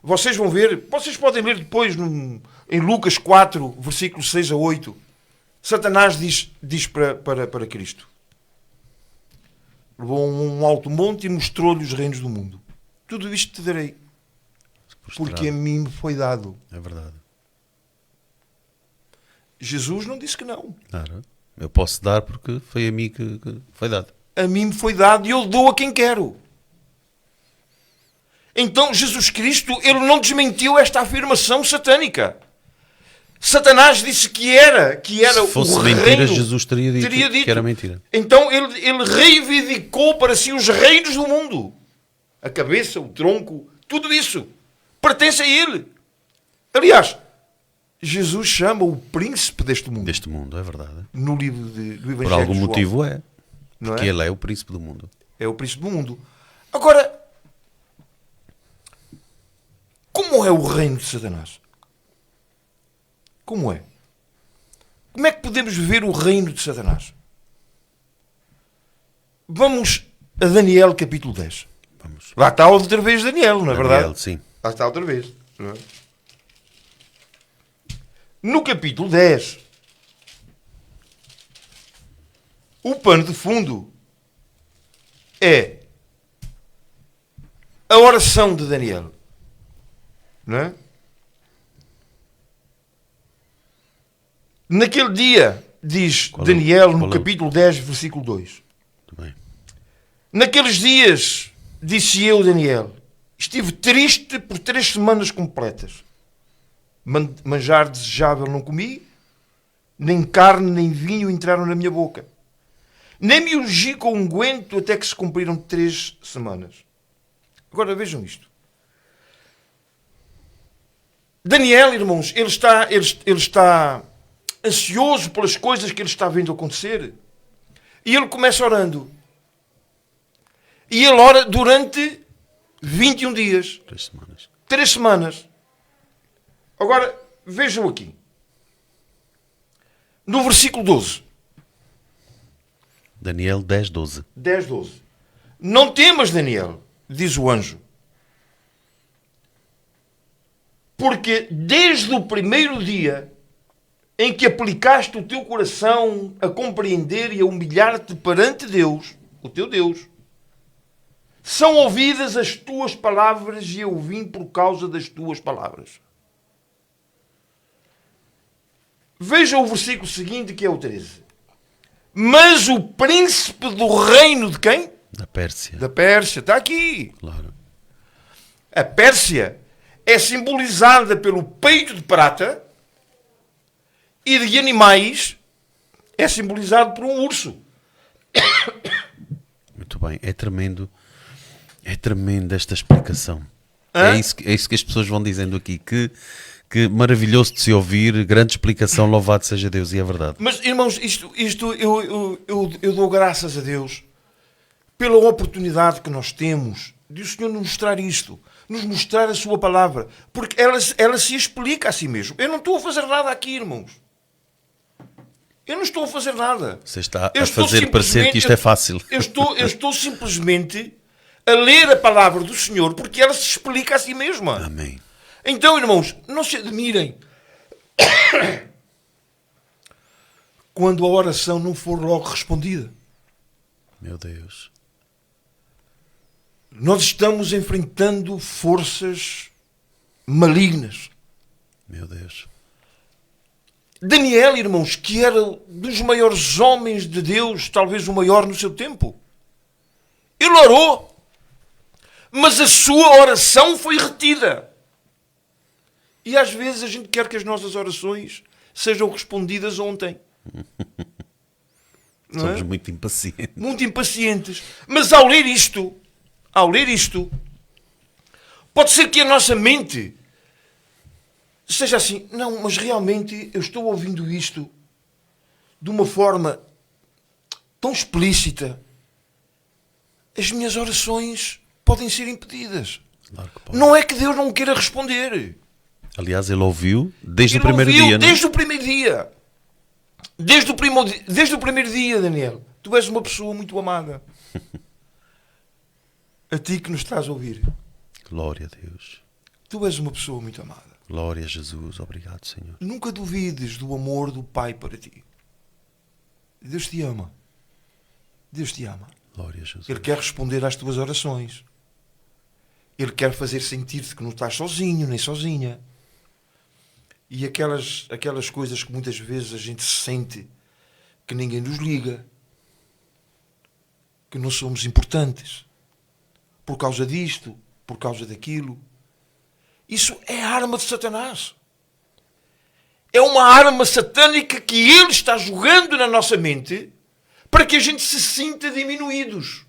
vocês vão ver, vocês podem ler depois em Lucas 4, versículos 6 a 8, Satanás diz para Cristo. Levou a um alto monte e mostrou-lhe os reinos do mundo. Tudo isto te darei, porque a mim me foi dado. É verdade. Jesus não disse que não. Claro. Eu posso dar porque foi a mim que foi dado. A mim me foi dado e eu dou a quem quero. Então Jesus Cristo, ele não desmentiu esta afirmação satânica. Satanás disse que era Se fosse o mentira, reino. Jesus teria dito que era mentira. Então ele reivindicou para si os reinos do mundo. A cabeça, o tronco, tudo isso pertence a ele. Aliás, Jesus chama o príncipe deste mundo. Deste mundo, é verdade. No livro do Evangelho Por algum de João. motivo é. Não Porque é? ele é o príncipe do mundo. É o príncipe do mundo. Agora, como é o reino de Satanás? Como é? Como é que podemos ver o reino de Satanás? Vamos a Daniel capítulo 10. Vamos. Lá está outra vez Daniel, não é Daniel, verdade? sim. Lá está outra vez. Não é? No capítulo 10, o pano de fundo é a oração de Daniel. Não é? Naquele dia, diz Daniel no capítulo 10, versículo 2. Muito bem. Naqueles dias, disse eu, Daniel, estive triste por 3 semanas completas. Manjar desejável não comi, nem carne nem vinho entraram na minha boca. Nem me ungi com unguento até que se cumpriram 3 semanas. Agora vejam isto. Daniel, irmãos, ele está ansioso pelas coisas que ele está vendo acontecer. E ele começa orando. E ele ora durante 21 dias. 3 semanas. 3 semanas. Agora, vejam aqui. No versículo 12. Daniel 10, 12. 10, 12. Não temas, Daniel, diz o anjo. Porque desde o primeiro dia em que aplicaste o teu coração a compreender e a humilhar-te perante Deus, o teu Deus, são ouvidas as tuas palavras e eu vim por causa das tuas palavras. Veja o versículo seguinte, que é o 13. Mas o príncipe do reino de quem? Da Pérsia. Da Pérsia. Está aqui. Claro. A Pérsia é simbolizada pelo peito de prata e de animais é simbolizado por um urso. Muito bem. É tremendo esta explicação. É isso que as pessoas vão dizendo aqui. Que maravilhoso de se ouvir, grande explicação, louvado seja Deus, e é verdade. Mas, irmãos, isto eu dou graças a Deus pela oportunidade que nós temos de o Senhor nos mostrar isto, nos mostrar a sua palavra, porque ela se explica a si mesmo. Eu não estou a fazer nada aqui, irmãos. Eu não estou a fazer nada. Você está a fazer parecer que isto é fácil. Eu estou simplesmente a ler a palavra do Senhor, porque ela se explica a si mesma. Amém. Então, irmãos, não se admirem quando a oração não for logo respondida. Meu Deus. Nós estamos enfrentando forças malignas. Meu Deus. Daniel, irmãos, que era dos maiores homens de Deus, talvez o maior no seu tempo, ele orou, mas a sua oração foi retida. E às vezes a gente quer que as nossas orações sejam respondidas ontem. Somos muito impacientes. Muito impacientes. Mas ao ler isto, pode ser que a nossa mente seja assim, não, mas realmente eu estou ouvindo isto de uma forma tão explícita, as minhas orações podem ser impedidas. Claro que pode. Não é que Deus não queira responder. Aliás, ele ouviu desde o Ele primeiro ouviu dia, não é? desde o primeiro dia. Desde o primeiro dia, Daniel. Tu és uma pessoa muito amada. A ti que nos estás a ouvir. Glória a Deus. Tu és uma pessoa muito amada. Glória a Jesus. Obrigado, Senhor. Nunca duvides do amor do Pai para ti. Deus te ama. Deus te ama. Glória a Jesus. Ele quer responder às tuas orações. Ele quer fazer sentir-te que não estás sozinho, nem sozinha. E aquelas coisas que muitas vezes a gente sente que ninguém nos liga, que não somos importantes, por causa disto, por causa daquilo. Isso é a arma de Satanás. É uma arma satânica que ele está jogando na nossa mente para que a gente se sinta diminuídos.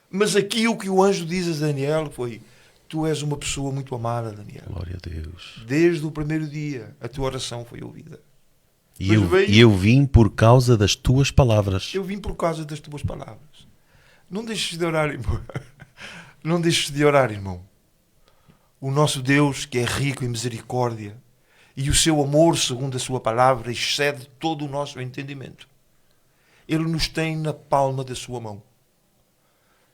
Mas aqui o que o anjo diz a Daniel foi: tu és uma pessoa muito amada, Daniel. Glória a Deus. Desde o primeiro dia, a tua oração foi ouvida. E Mas eu vim por causa das tuas palavras. Eu vim por causa das tuas palavras. Não deixes de orar, irmão. Não deixes de orar, irmão. O nosso Deus, que é rico em misericórdia, e o seu amor, segundo a sua palavra, excede todo o nosso entendimento. Ele nos tem na palma da sua mão.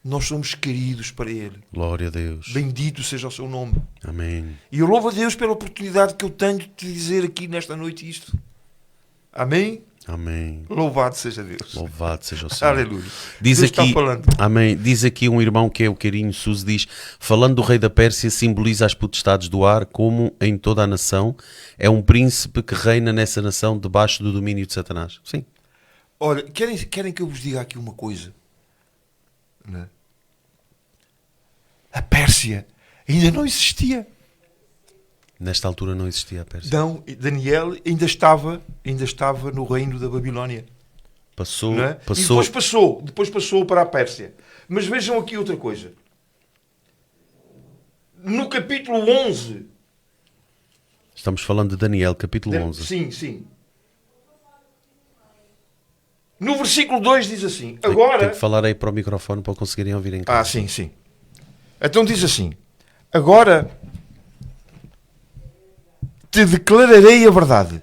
Nós somos queridos para Ele. Glória a Deus. Bendito seja o seu nome. Amém. E eu louvo a Deus pela oportunidade que eu tenho de te dizer aqui nesta noite isto. Amém? Amém. Louvado seja Deus. Louvado seja o Senhor. Aleluia. Diz Deus aqui, está falando. amém. Diz aqui um irmão que é o Carinho Sousa, diz: falando do rei da Pérsia, simboliza as potestades do ar, como em toda a nação é um príncipe que reina nessa nação debaixo do domínio de Satanás. Sim. Olha, querem que eu vos diga aqui uma coisa? Não é? A Pérsia ainda não existia. Nesta altura não existia a Pérsia. Não, Daniel ainda estava no reino da Babilónia. Passou, Não é? passou. E depois passou para a Pérsia. Mas vejam aqui outra coisa. No capítulo 11... Estamos falando de Daniel, capítulo 11. Sim. No versículo 2 diz assim: Tem agora... que falar aí para o microfone para conseguirem ouvir em casa. Sim. Então diz assim: agora te declararei a verdade.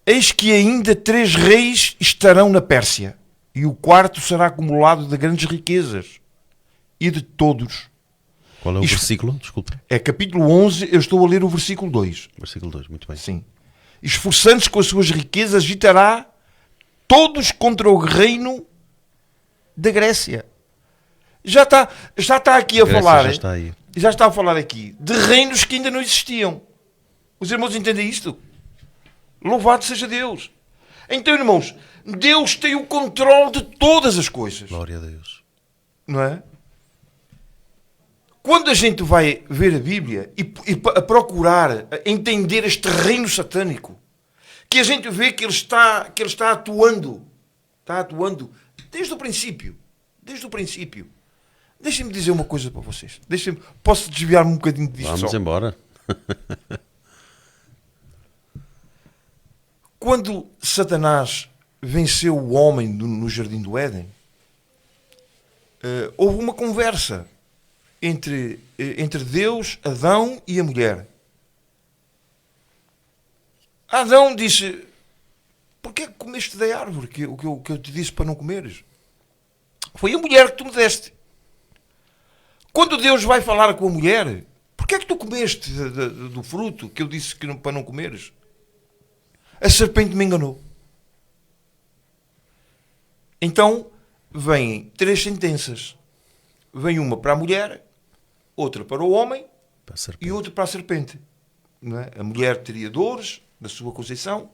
Eis que ainda 3 reis estarão na Pérsia, e o quarto será acumulado de grandes riquezas e de todos. Qual é o versículo? Desculpe. É capítulo 11, eu estou a ler o versículo 2. Versículo 2, muito bem. Sim. Esforçando-se com as suas riquezas, agitará todos contra o reino da Grécia. Já está aqui a Grécia falar. já está aí. Já está a falar aqui de reinos que ainda não existiam. Os irmãos entendem isto? Louvado seja Deus. Então, irmãos, Deus tem o controle de todas as coisas. Glória a Deus. Não é? Quando a gente vai ver a Bíblia e a procurar entender este reino satânico, que a gente vê que ele está atuando. Está atuando desde o princípio. Desde o princípio. Deixem-me dizer uma coisa para vocês. Posso desviar-me um bocadinho disto? Vamos só? embora. Quando Satanás venceu o homem no Jardim do Éden, houve uma conversa entre Deus, Adão e a mulher. Adão disse: porquê que comeste da árvore que eu te disse para não comeres? Foi a mulher que tu me deste. Quando Deus vai falar com a mulher: porquê é que tu comeste do fruto que eu disse para não comeres? A serpente me enganou. Então, vêm 3 sentenças. Vem uma para a mulher, outra para o homem e outra para a serpente. Não é? A mulher teria dores na sua conceição,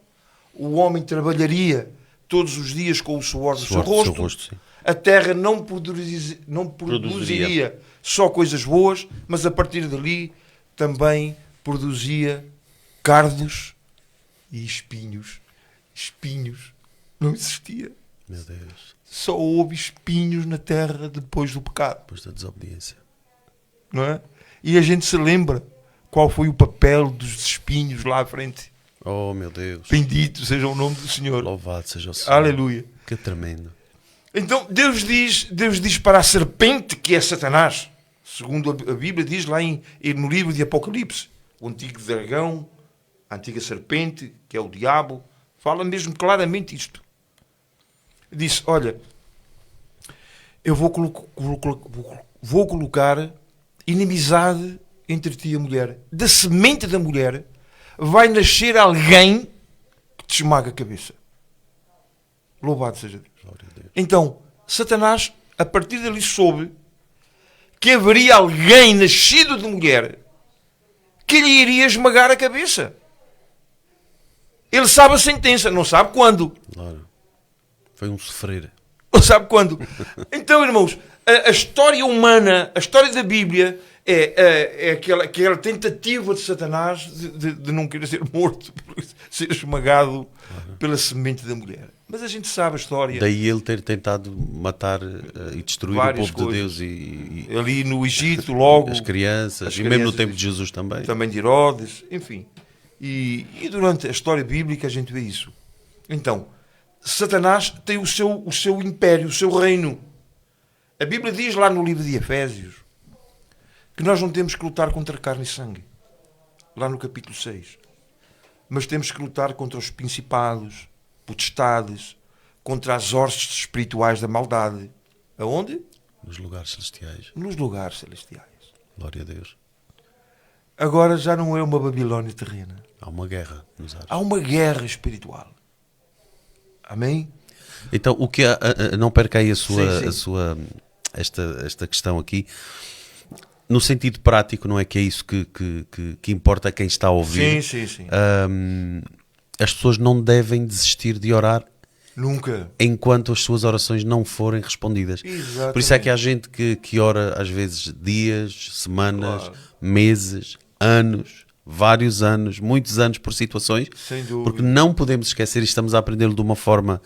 o homem trabalharia todos os dias com o suor do seu rosto, a terra não produziria só coisas boas, mas a partir dali também produzia cardos e espinhos. Espinhos não existia. Meu Deus. Só houve espinhos na terra depois do pecado. Depois da desobediência. Não é? E a gente se lembra qual foi o papel dos espinhos lá à frente. Oh, meu Deus. Bendito seja o nome do Senhor. Louvado seja o Senhor. Aleluia. Que tremendo. Então Deus diz para a serpente, que é Satanás, segundo a Bíblia diz lá no livro de Apocalipse, o antigo dragão, a antiga serpente, que é o diabo, fala mesmo claramente isto. Disse, olha, eu vou colocar inimizade entre ti e a mulher. Da semente da mulher vai nascer alguém que te esmaga a cabeça. Louvado seja Deus. Glória a Deus. Então, Satanás, a partir dali soube que haveria alguém nascido de mulher que lhe iria esmagar a cabeça. Ele sabe a sentença, não sabe quando. Claro. Foi um sofrer. Não sabe quando. Então, irmãos, a história humana, a história da Bíblia é aquela tentativa de Satanás de não querer ser morto, ser esmagado pela semente da mulher. Mas a gente sabe a história. Daí ele ter tentado matar e destruir Várias o povo coisas. de Deus e Ali no Egito, logo. as crianças, as e mesmo no crianças, tempo de Jesus também. Também de Herodes, enfim. E durante a história bíblica a gente vê isso. Então, Satanás tem o seu império, o seu reino. A Bíblia diz lá no livro de Efésios que nós não temos que lutar contra carne e sangue. Lá no capítulo 6. Mas temos que lutar contra os principados, potestades, contra as hostes espirituais da maldade. Aonde? Nos lugares celestiais. Nos lugares celestiais. Glória a Deus. Agora já não é uma Babilónia terrena. Há uma guerra nos ares. Há uma guerra espiritual. Amém? Então, o que não perca aí Sim. esta questão aqui, no sentido prático, não é que é isso que importa a quem está a ouvir. Sim. As pessoas não devem desistir de orar Nunca. enquanto as suas orações não forem respondidas. Exatamente. Por isso é que há gente que ora às vezes dias, semanas, Claro. meses, anos, vários anos, muitos anos por situações, Sem dúvida. porque não podemos esquecer, e estamos a aprendê-lo de uma forma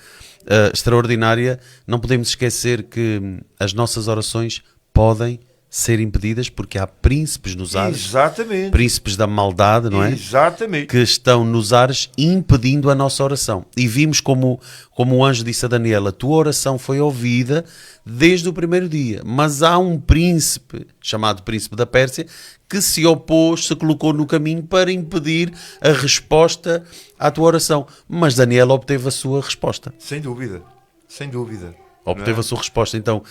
extraordinária, não podemos esquecer que as nossas orações podem ser impedidas porque há príncipes nos ares, Exatamente. príncipes da maldade, não é? Exatamente. Que estão nos ares impedindo a nossa oração. E vimos como o anjo disse a Daniel, a tua oração foi ouvida desde o primeiro dia, mas há um príncipe, chamado príncipe da Pérsia, que se opôs, se colocou no caminho para impedir a resposta à tua oração. Mas Daniel obteve a sua resposta. Sem dúvida. Sem dúvida. Obteve a sua resposta. Então,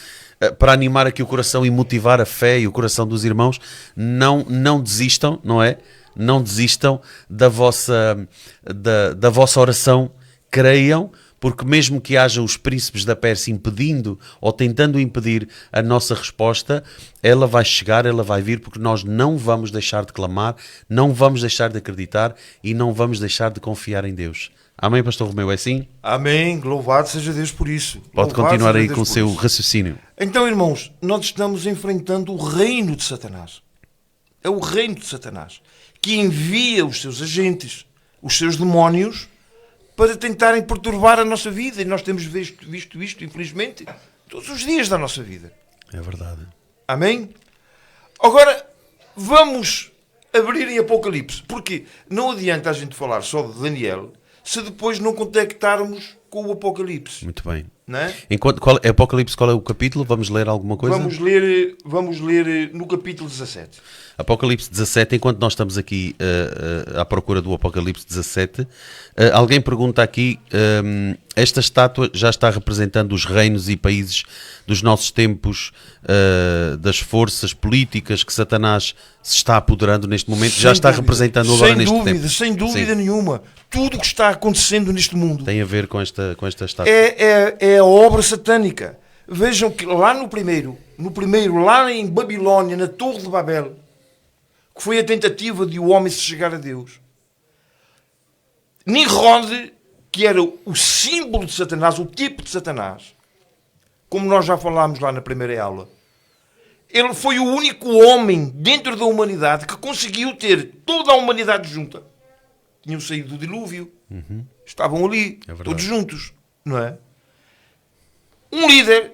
para animar aqui o coração e motivar a fé e o coração dos irmãos, não desistam, não é? Não desistam da vossa oração. Creiam, porque mesmo que haja os príncipes da Pérsia impedindo ou tentando impedir a nossa resposta, ela vai chegar, ela vai vir, porque nós não vamos deixar de clamar, não vamos deixar de acreditar e não vamos deixar de confiar em Deus. Amém, Pastor Romeu? É assim? Amém. Louvado seja Deus por isso. Pode Louvado continuar seja aí Deus com o por seu isso. raciocínio. Então, irmãos, nós estamos enfrentando o reino de Satanás. É o reino de Satanás que envia os seus agentes, os seus demónios, para tentarem perturbar a nossa vida. E nós temos visto isto, infelizmente, todos os dias da nossa vida. É verdade. Amém? Agora, vamos abrir em Apocalipse. Porque não adianta a gente falar só de Daniel se depois não contactarmos com o Apocalipse. Muito bem. Não é? Apocalipse, qual é o capítulo? Vamos ler alguma coisa? Vamos ler no capítulo 17. Apocalipse 17, enquanto nós estamos aqui à procura do Apocalipse 17, alguém pergunta aqui, esta estátua já está representando os reinos e países dos nossos tempos, das forças políticas que Satanás se está apoderando neste momento, já está representando agora neste tempo? Sem dúvida Sim. nenhuma. Tudo o que está acontecendo neste mundo Tem a ver com esta estátua. é a obra satânica. Vejam que lá no primeiro, lá em Babilónia, na Torre de Babel, que foi a tentativa de o homem se chegar a Deus, Nimrod, que era o símbolo de Satanás, o tipo de Satanás, como nós já falámos lá na primeira aula, ele foi o único homem dentro da humanidade que conseguiu ter toda a humanidade junta. Tinham saído do dilúvio, estavam ali, É verdade. todos juntos, não é? Um líder,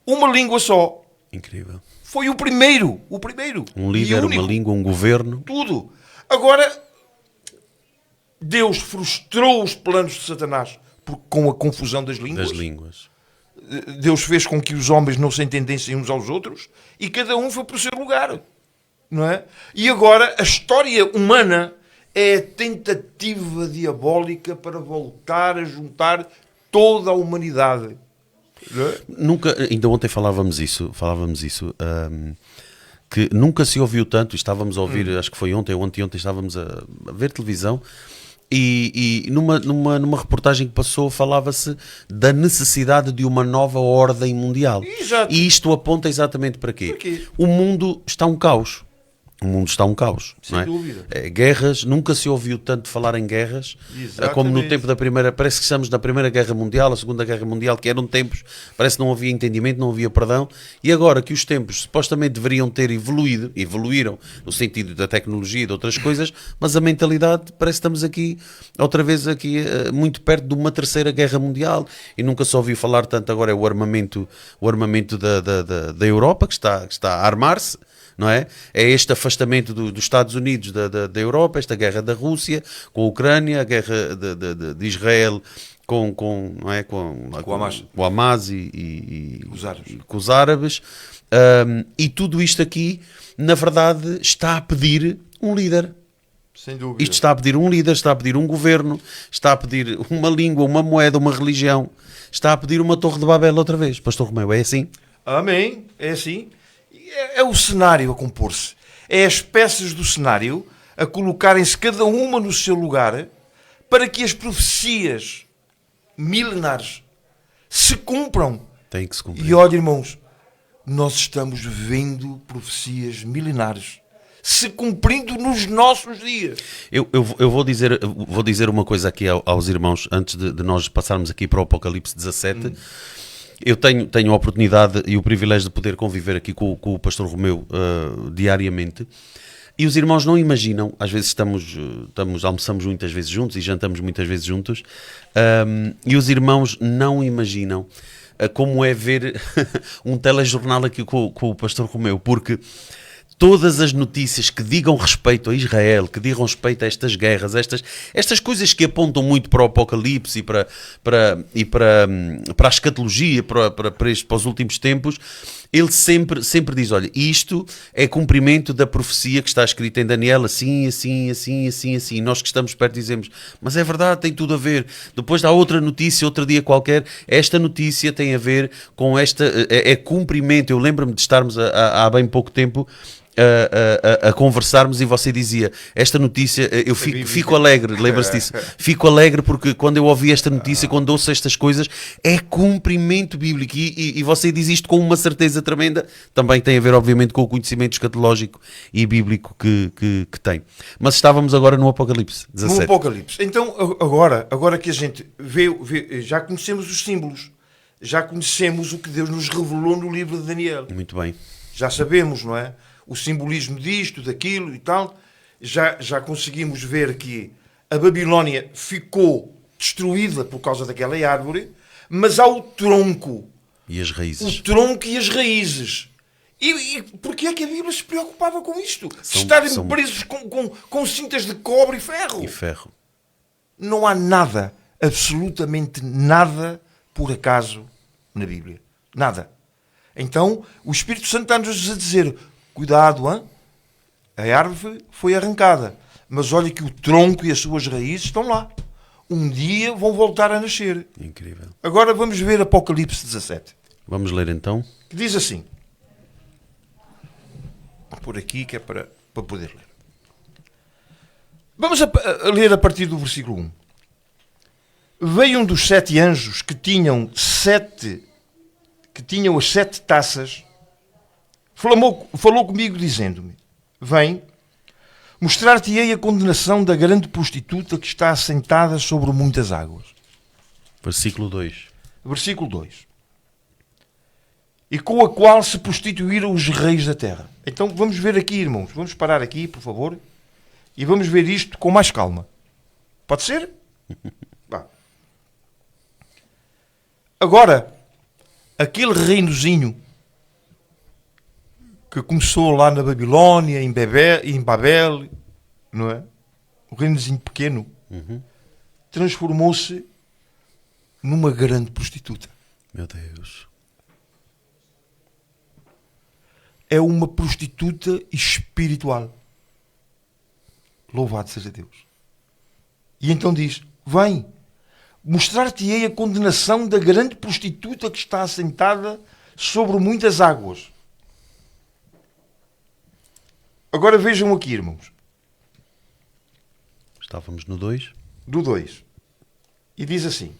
uma língua só. Incrível. Foi o primeiro. Um e líder, único. uma língua, um governo. Tudo. Agora, Deus frustrou os planos de Satanás com a confusão das línguas. Das línguas. Deus fez com que os homens não se entendessem uns aos outros e cada um foi para o seu lugar. Não é? E agora a história humana é a tentativa diabólica para voltar a juntar toda a humanidade. Não é? Nunca, ainda ontem falávamos isso, que nunca se ouviu tanto, estávamos a ouvir, acho que foi ontem ou ontem estávamos a ver televisão, e numa reportagem que passou falava-se da necessidade de uma nova ordem mundial. Exato. E isto aponta exatamente para quê? Para quê? O mundo está um caos. O mundo está um caos. Sem não é? dúvida. Guerras, nunca se ouviu tanto falar em guerras, Exatamente. como no tempo da primeira, parece que estamos na Primeira Guerra Mundial, a Segunda Guerra Mundial, que eram tempos, parece que não havia entendimento, não havia perdão, e agora que os tempos supostamente deveriam ter evoluíram no sentido da tecnologia e de outras coisas, mas a mentalidade parece que estamos aqui, outra vez aqui, muito perto de uma Terceira Guerra Mundial, e nunca se ouviu falar tanto agora, é o armamento da Europa, que está a armar-se, não é? É este afastamento dos Estados Unidos da Europa, esta guerra da Rússia com a Ucrânia, a guerra de Israel não é? com o Hamas e com os árabes. E tudo isto aqui, na verdade, está a pedir um líder. Sem dúvida. Isto está a pedir um líder, está a pedir um governo, está a pedir uma língua, uma moeda, uma religião, está a pedir uma Torre de Babel outra vez. Pastor Romeu, é assim? Amém, é assim. É o cenário a compor-se. É as peças do cenário a colocarem-se cada uma no seu lugar para que as profecias milenares se cumpram. Tem que se cumprir. E olha, irmãos, nós estamos vendo profecias milenares se cumprindo nos nossos dias. Eu vou dizer uma coisa aqui aos irmãos, antes de nós passarmos aqui para o Apocalipse 17. Eu tenho a oportunidade e o privilégio de poder conviver aqui com o pastor Romeu diariamente, e os irmãos não imaginam, às vezes almoçamos muitas vezes juntos e jantamos muitas vezes juntos, e os irmãos não imaginam como é ver um telejornal aqui com o pastor Romeu, porque todas as notícias que digam respeito a Israel, que digam respeito a estas guerras, estas coisas que apontam muito para o Apocalipse e para a escatologia, para os últimos tempos, ele sempre diz, olha, isto é cumprimento da profecia que está escrita em Daniel, assim. Nós que estamos perto dizemos, mas é verdade, tem tudo a ver. Depois dá outra notícia, outro dia qualquer, esta notícia tem a ver com é cumprimento. Eu lembro-me de estarmos há bem pouco tempo a conversarmos e você dizia, esta notícia, eu fico alegre, lembra-se disso, fico alegre porque quando eu ouvi esta notícia, quando ouço estas coisas, é cumprimento bíblico, e você diz isto com uma certeza tremenda, também tem a ver obviamente com o conhecimento escatológico e bíblico que tem. Mas estávamos agora no Apocalipse 17. No Apocalipse. Então agora que a gente vê, já conhecemos os símbolos, já conhecemos o que Deus nos revelou no livro de Daniel. Muito bem. Já sabemos, não é? O simbolismo disto, daquilo e tal. Já conseguimos ver que a Babilónia ficou destruída por causa daquela árvore, mas há o tronco. E as raízes. O tronco e as raízes. E porquê é que a Bíblia se preocupava com isto? De estarem presos com cintas de cobre e ferro. E ferro. Não há nada, absolutamente nada, por acaso, na Bíblia. Nada. Então, o Espírito Santo está-nos a dizer, cuidado, hein? A árvore foi arrancada, mas olha que o tronco e as suas raízes estão lá. Um dia vão voltar a nascer. Incrível. Agora vamos ver Apocalipse 17. Vamos ler então. Que diz assim. Por aqui, que é para poder ler. Vamos a ler a partir do versículo 1. Veio um dos 7 anjos que tinham as 7 taças, falou comigo dizendo-me, vem, mostrar-te-ei a condenação da grande prostituta que está assentada sobre muitas águas. Versículo 2. Versículo 2. E com a qual se prostituíram os reis da terra. Então vamos ver aqui, irmãos, vamos parar aqui, por favor, e vamos ver isto com mais calma. Pode ser? Vá. Agora, aquele reinozinho que começou lá na Babilónia, em Babel, não é? O reinozinho pequeno, transformou-se numa grande prostituta. Meu Deus. É uma prostituta espiritual. Louvado seja Deus. E então diz: vem, mostrar-te-ei a condenação da grande prostituta que está assentada sobre muitas águas. Agora vejam aqui, irmãos. Estávamos no 2. Do 2. E diz assim: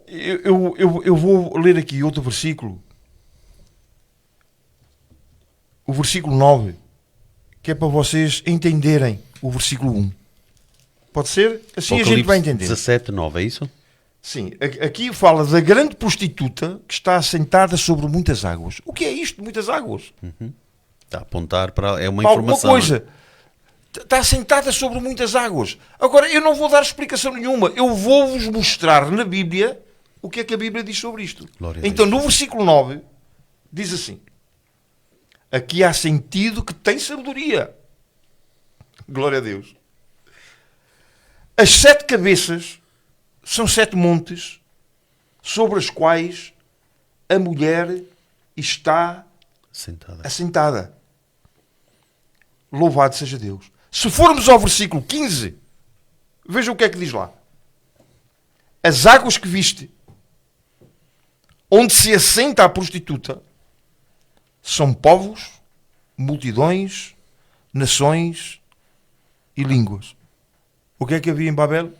eu vou ler aqui outro versículo. O versículo 9, que é para vocês entenderem o versículo 1. Pode ser? Assim a gente vai entender. 17, 9, é isso? Sim, aqui fala da grande prostituta que está assentada sobre muitas águas. O que é isto, muitas águas? Está a apontar para... É uma Paulo, informação. uma coisa, está assentada sobre muitas águas. Agora, eu não vou dar explicação nenhuma. Eu vou-vos mostrar na Bíblia o que é que a Bíblia diz sobre isto. Glória a Então, Deus. no versículo 9, diz assim: aqui há sentido que tem sabedoria. Glória a Deus. As 7 cabeças são 7 montes sobre os quais a mulher está Sentada. assentada. Louvado seja Deus. Se formos ao versículo 15, vejam o que é que diz lá. As águas que viste, onde se assenta a prostituta, são povos, multidões, nações e línguas. O que é que havia em Babel?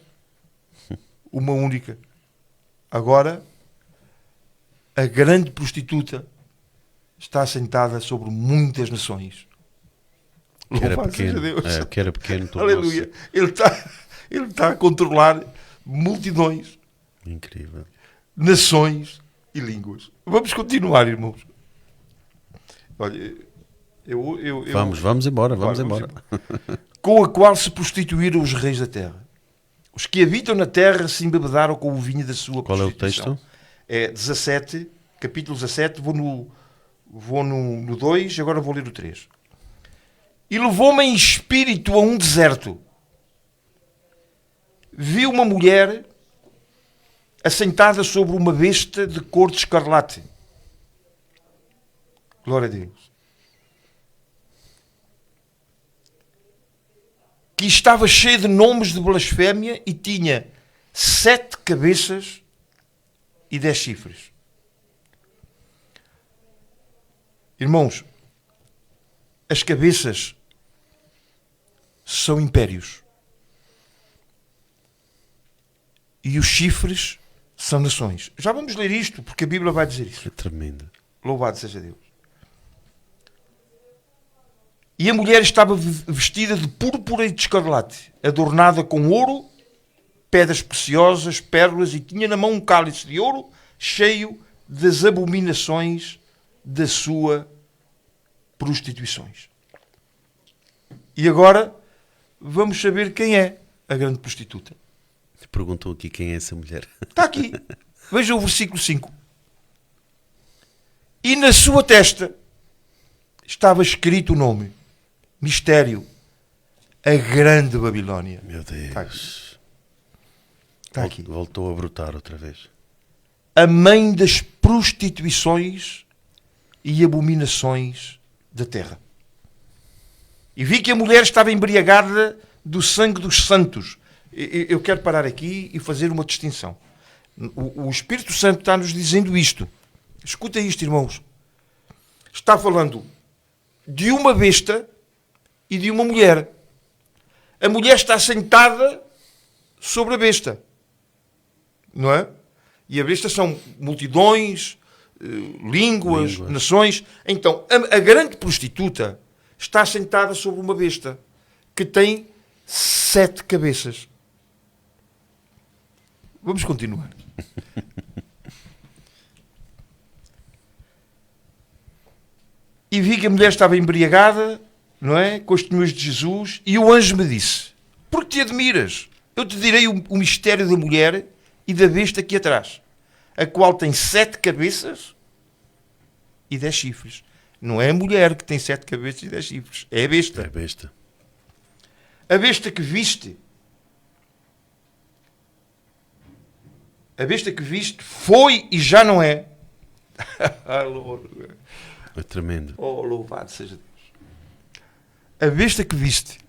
Uma única. Agora, a grande prostituta está assentada sobre muitas nações. Que era Louvado seja pequeno. Deus. Que era pequeno. tornou-se Aleluia. Ele está a controlar multidões, Incrível. nações e línguas. Vamos continuar, irmãos. Olha, eu Vamos embora, vamos Bora, embora. com a qual se prostituíram os reis da terra. Os que habitam na terra se embebedaram com o vinho da sua Qual é o prostituição. texto? É 17, capítulo 17, vou no 2, agora vou ler o 3. E levou-me em espírito a um deserto. Vi uma mulher assentada sobre uma besta de cor de escarlate. Glória a Deus. Que estava cheia de nomes de blasfémia e tinha 7 cabeças e 10 chifres. Irmãos, as cabeças são impérios e os chifres são nações. Já vamos ler isto, porque a Bíblia vai dizer isso. É tremendo. Louvado seja Deus. E a mulher estava vestida de púrpura e de escarlate, adornada com ouro, pedras preciosas, pérolas, e tinha na mão um cálice de ouro cheio das abominações da sua prostituições. E agora vamos saber quem é a grande prostituta. Perguntou aqui quem é essa mulher. Está aqui. Veja o versículo 5. E na sua testa estava escrito o nome: Mistério, a grande Babilónia. Meu Deus. Está aqui. Está aqui. Voltou a brotar outra vez. A mãe das prostituições e abominações da terra. E vi que a mulher estava embriagada do sangue dos santos. Eu quero parar aqui e fazer uma distinção. O Espírito Santo está nos dizendo isto. Escuta isto, irmãos. Está falando de uma besta e de uma mulher. A mulher está sentada sobre a besta. Não é? E a besta são multidões, línguas, nações. Então, a grande prostituta está sentada sobre uma besta que tem 7 cabeças. Vamos continuar. E vi que a mulher estava embriagada, não é? Com as testemunhas de Jesus, e o anjo me disse: por que te admiras? Eu te direi o mistério da mulher e da besta aqui atrás, a qual tem 7 cabeças e 10 chifres. Não é a mulher que tem 7 cabeças e 10 chifres. É a besta. É besta. A besta que viste. A besta que viste foi e já não é. É tremendo. Oh, louvado seja Deus. A besta que viste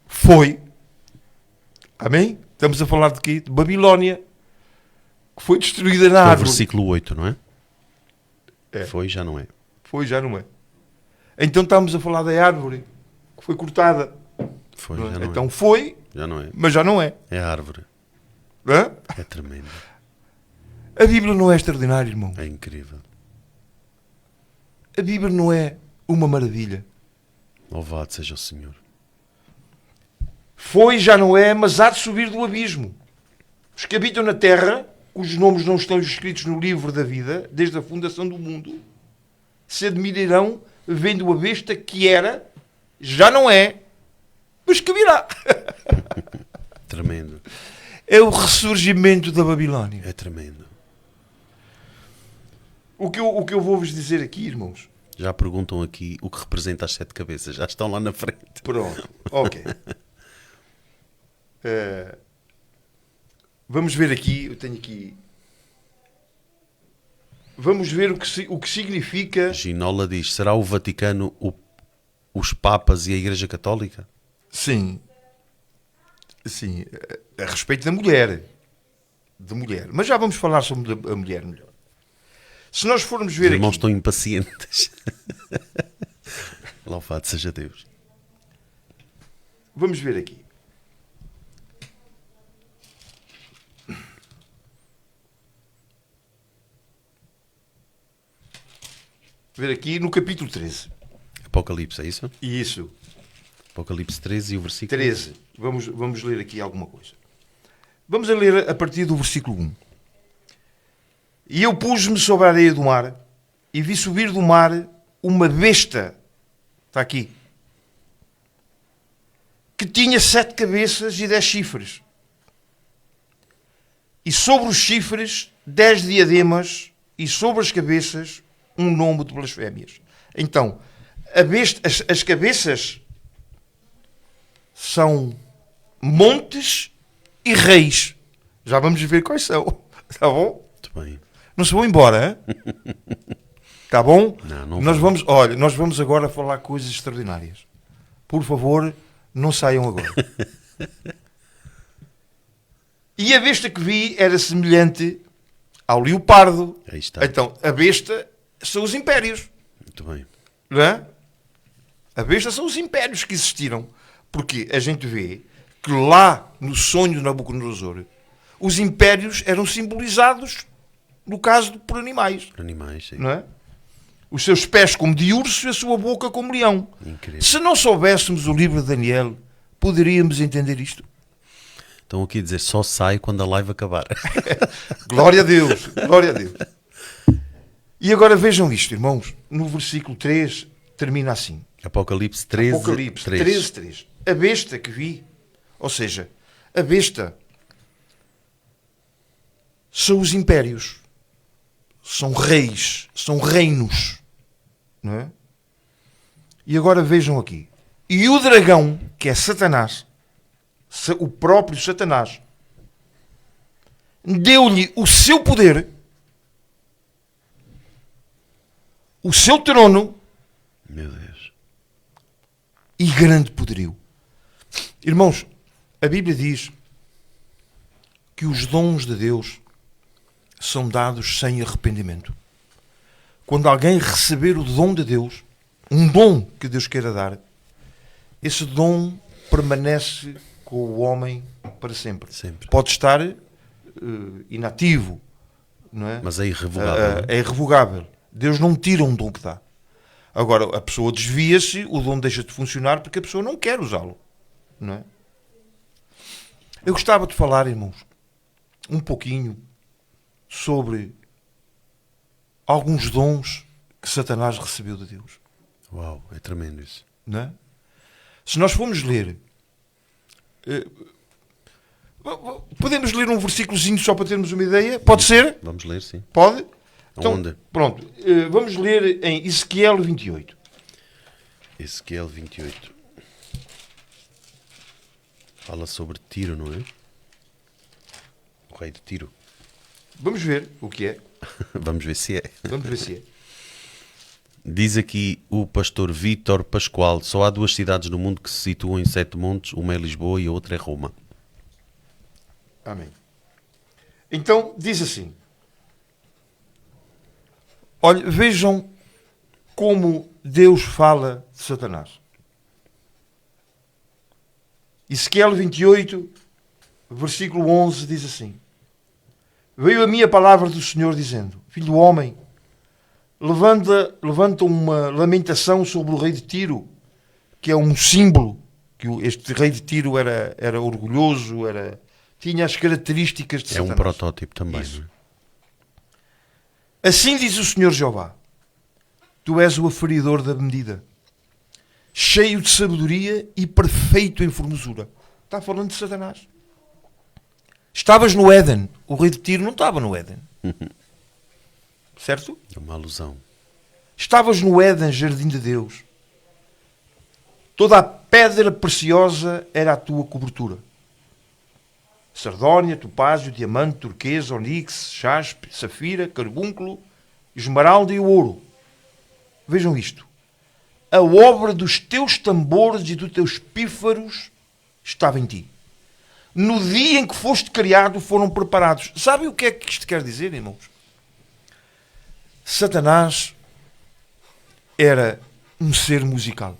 foi. Amém? Estamos a falar de quê? De Babilónia. Que foi destruída na É o árvore. versículo 8, não é? É. Foi, já não é. Foi, já não é. Então estamos a falar da árvore que foi cortada. Foi, Não é? já não Então é. foi, Já não é. mas já não é. É a árvore. Hã? É tremendo. A Bíblia não é extraordinária, irmão. É incrível. A Bíblia não é uma maravilha. Louvado seja o Senhor. Foi, já não é, mas há de subir do abismo. Os que habitam na terra, cujos nomes não estão escritos no livro da vida, desde a fundação do mundo, se admirarão vendo a besta que era, já não é, mas que virá. Tremendo. É o ressurgimento da Babilónia. É tremendo. O que eu vou-vos dizer aqui, irmãos? Já perguntam aqui o que representa as 7 cabeças. Já estão lá na frente. Pronto, ok. Vamos ver aqui, eu tenho aqui... Vamos ver o que significa... Ginola diz, será o Vaticano os Papas e a Igreja Católica? Sim. Sim, a respeito da mulher. De mulher. Mas já vamos falar sobre a mulher melhor. Se nós formos ver Os irmãos aqui... estão impacientes. Louvado seja Deus. Vamos ver aqui. Ver aqui no capítulo 13. Apocalipse, é isso? Isso, Apocalipse 13 e o versículo... 13. Vamos ler aqui alguma coisa. Vamos a ler a partir do versículo 1. E eu pus-me sobre a areia do mar e vi subir do mar uma besta, está aqui, que tinha 7 cabeças e 10 chifres. E sobre os chifres 10 diademas e sobre as cabeças um nome de blasfémias. Então, as cabeças são montes e reis. Já vamos ver quais são. Está bom? Muito bem. Não se vão embora, hein? Está bom? Não Nós vamos agora falar coisas extraordinárias. Por favor, não saiam agora. E a besta que vi era semelhante ao leopardo. Aí está. Então, a besta são os impérios. Muito bem. Não é? A besta são os impérios que existiram. Porque a gente vê que lá, no sonho de Nabucodonosor, os impérios eram simbolizados, no caso, por animais. Por animais, sim. Não é? Os seus pés como de urso e a sua boca como leão. Incrível. Se não soubéssemos o livro de Daniel, poderíamos entender isto. Estão aqui a dizer, só sai quando a live acabar. Glória a Deus, glória a Deus. E agora vejam isto, irmãos. No versículo 3 termina assim. Apocalipse 13, Apocalipse 3. 13:3. A besta que vi, ou seja, a besta são os impérios, são reis, são reinos, não é? E agora vejam aqui. E o dragão, que é Satanás, o próprio Satanás, deu-lhe o seu poder, o seu trono Meu Deus. e grande poderio. Irmãos, a Bíblia diz que os dons de Deus são dados sem arrependimento. Quando alguém receber o dom de Deus, um dom que Deus queira dar, esse dom permanece com o homem para sempre. Sempre. Pode estar inativo, não é? Mas é irrevogável. É irrevogável. Deus não tira um dom que dá. Agora, a pessoa desvia-se, o dom deixa de funcionar porque a pessoa não quer usá-lo. Não é? Eu gostava de falar, irmãos, um pouquinho sobre alguns dons que Satanás recebeu de Deus. Uau, é tremendo isso. Não é? Se nós formos ler, podemos ler um versículozinho só para termos uma ideia? Pode ser? Vamos ler, sim. Pode? Então, Aonde? pronto, vamos ler em Ezequiel 28. Ezequiel 28. Fala sobre Tiro, não é? O rei de Tiro. Vamos ver o que é. Vamos ver se é. Vamos ver se é. Diz aqui o pastor Vítor Pascoal: só há duas cidades no mundo que se situam em 7 montes, uma é Lisboa e a outra é Roma. Amém. Então, diz assim. Olha, vejam como Deus fala de Satanás. Ezequiel 28, versículo 11, diz assim: veio a mim a palavra do Senhor dizendo: filho do homem, levanta uma lamentação sobre o rei de Tiro, que é um símbolo, que este rei de Tiro era orgulhoso, tinha as características de Satanás. É um protótipo também. Isso. Não é? Assim diz o Senhor Jeová: tu és o aferidor da medida, cheio de sabedoria e perfeito em formosura. Está falando de Satanás. Estavas no Éden. O rei de Tiro não estava no Éden. Certo? É uma alusão. Estavas no Éden, jardim de Deus. Toda a pedra preciosa era a tua cobertura. Sardónia, topázio, diamante, turquesa, onix, jaspe, safira, carbúnculo, esmeralda e o ouro. Vejam isto. A obra dos teus tambores e dos teus pífaros estava em ti. No dia em que foste criado foram preparados. Sabem o que é que isto quer dizer, irmãos? Satanás era um ser musical.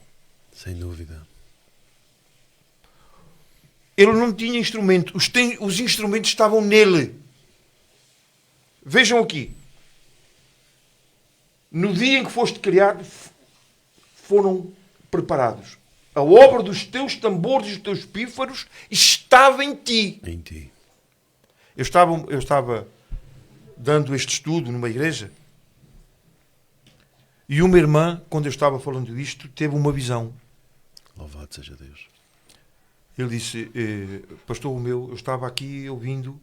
Sem dúvida. Ele não tinha instrumento. Os instrumentos estavam nele. Vejam aqui. No dia em que foste criado, foram preparados. A obra dos teus tambores e dos teus pífaros estava em ti. Em ti. Eu estava dando este estudo numa igreja e uma irmã, quando eu estava falando isto, teve uma visão. Louvado seja Deus. Ele disse: pastor meu, eu estava aqui ouvindo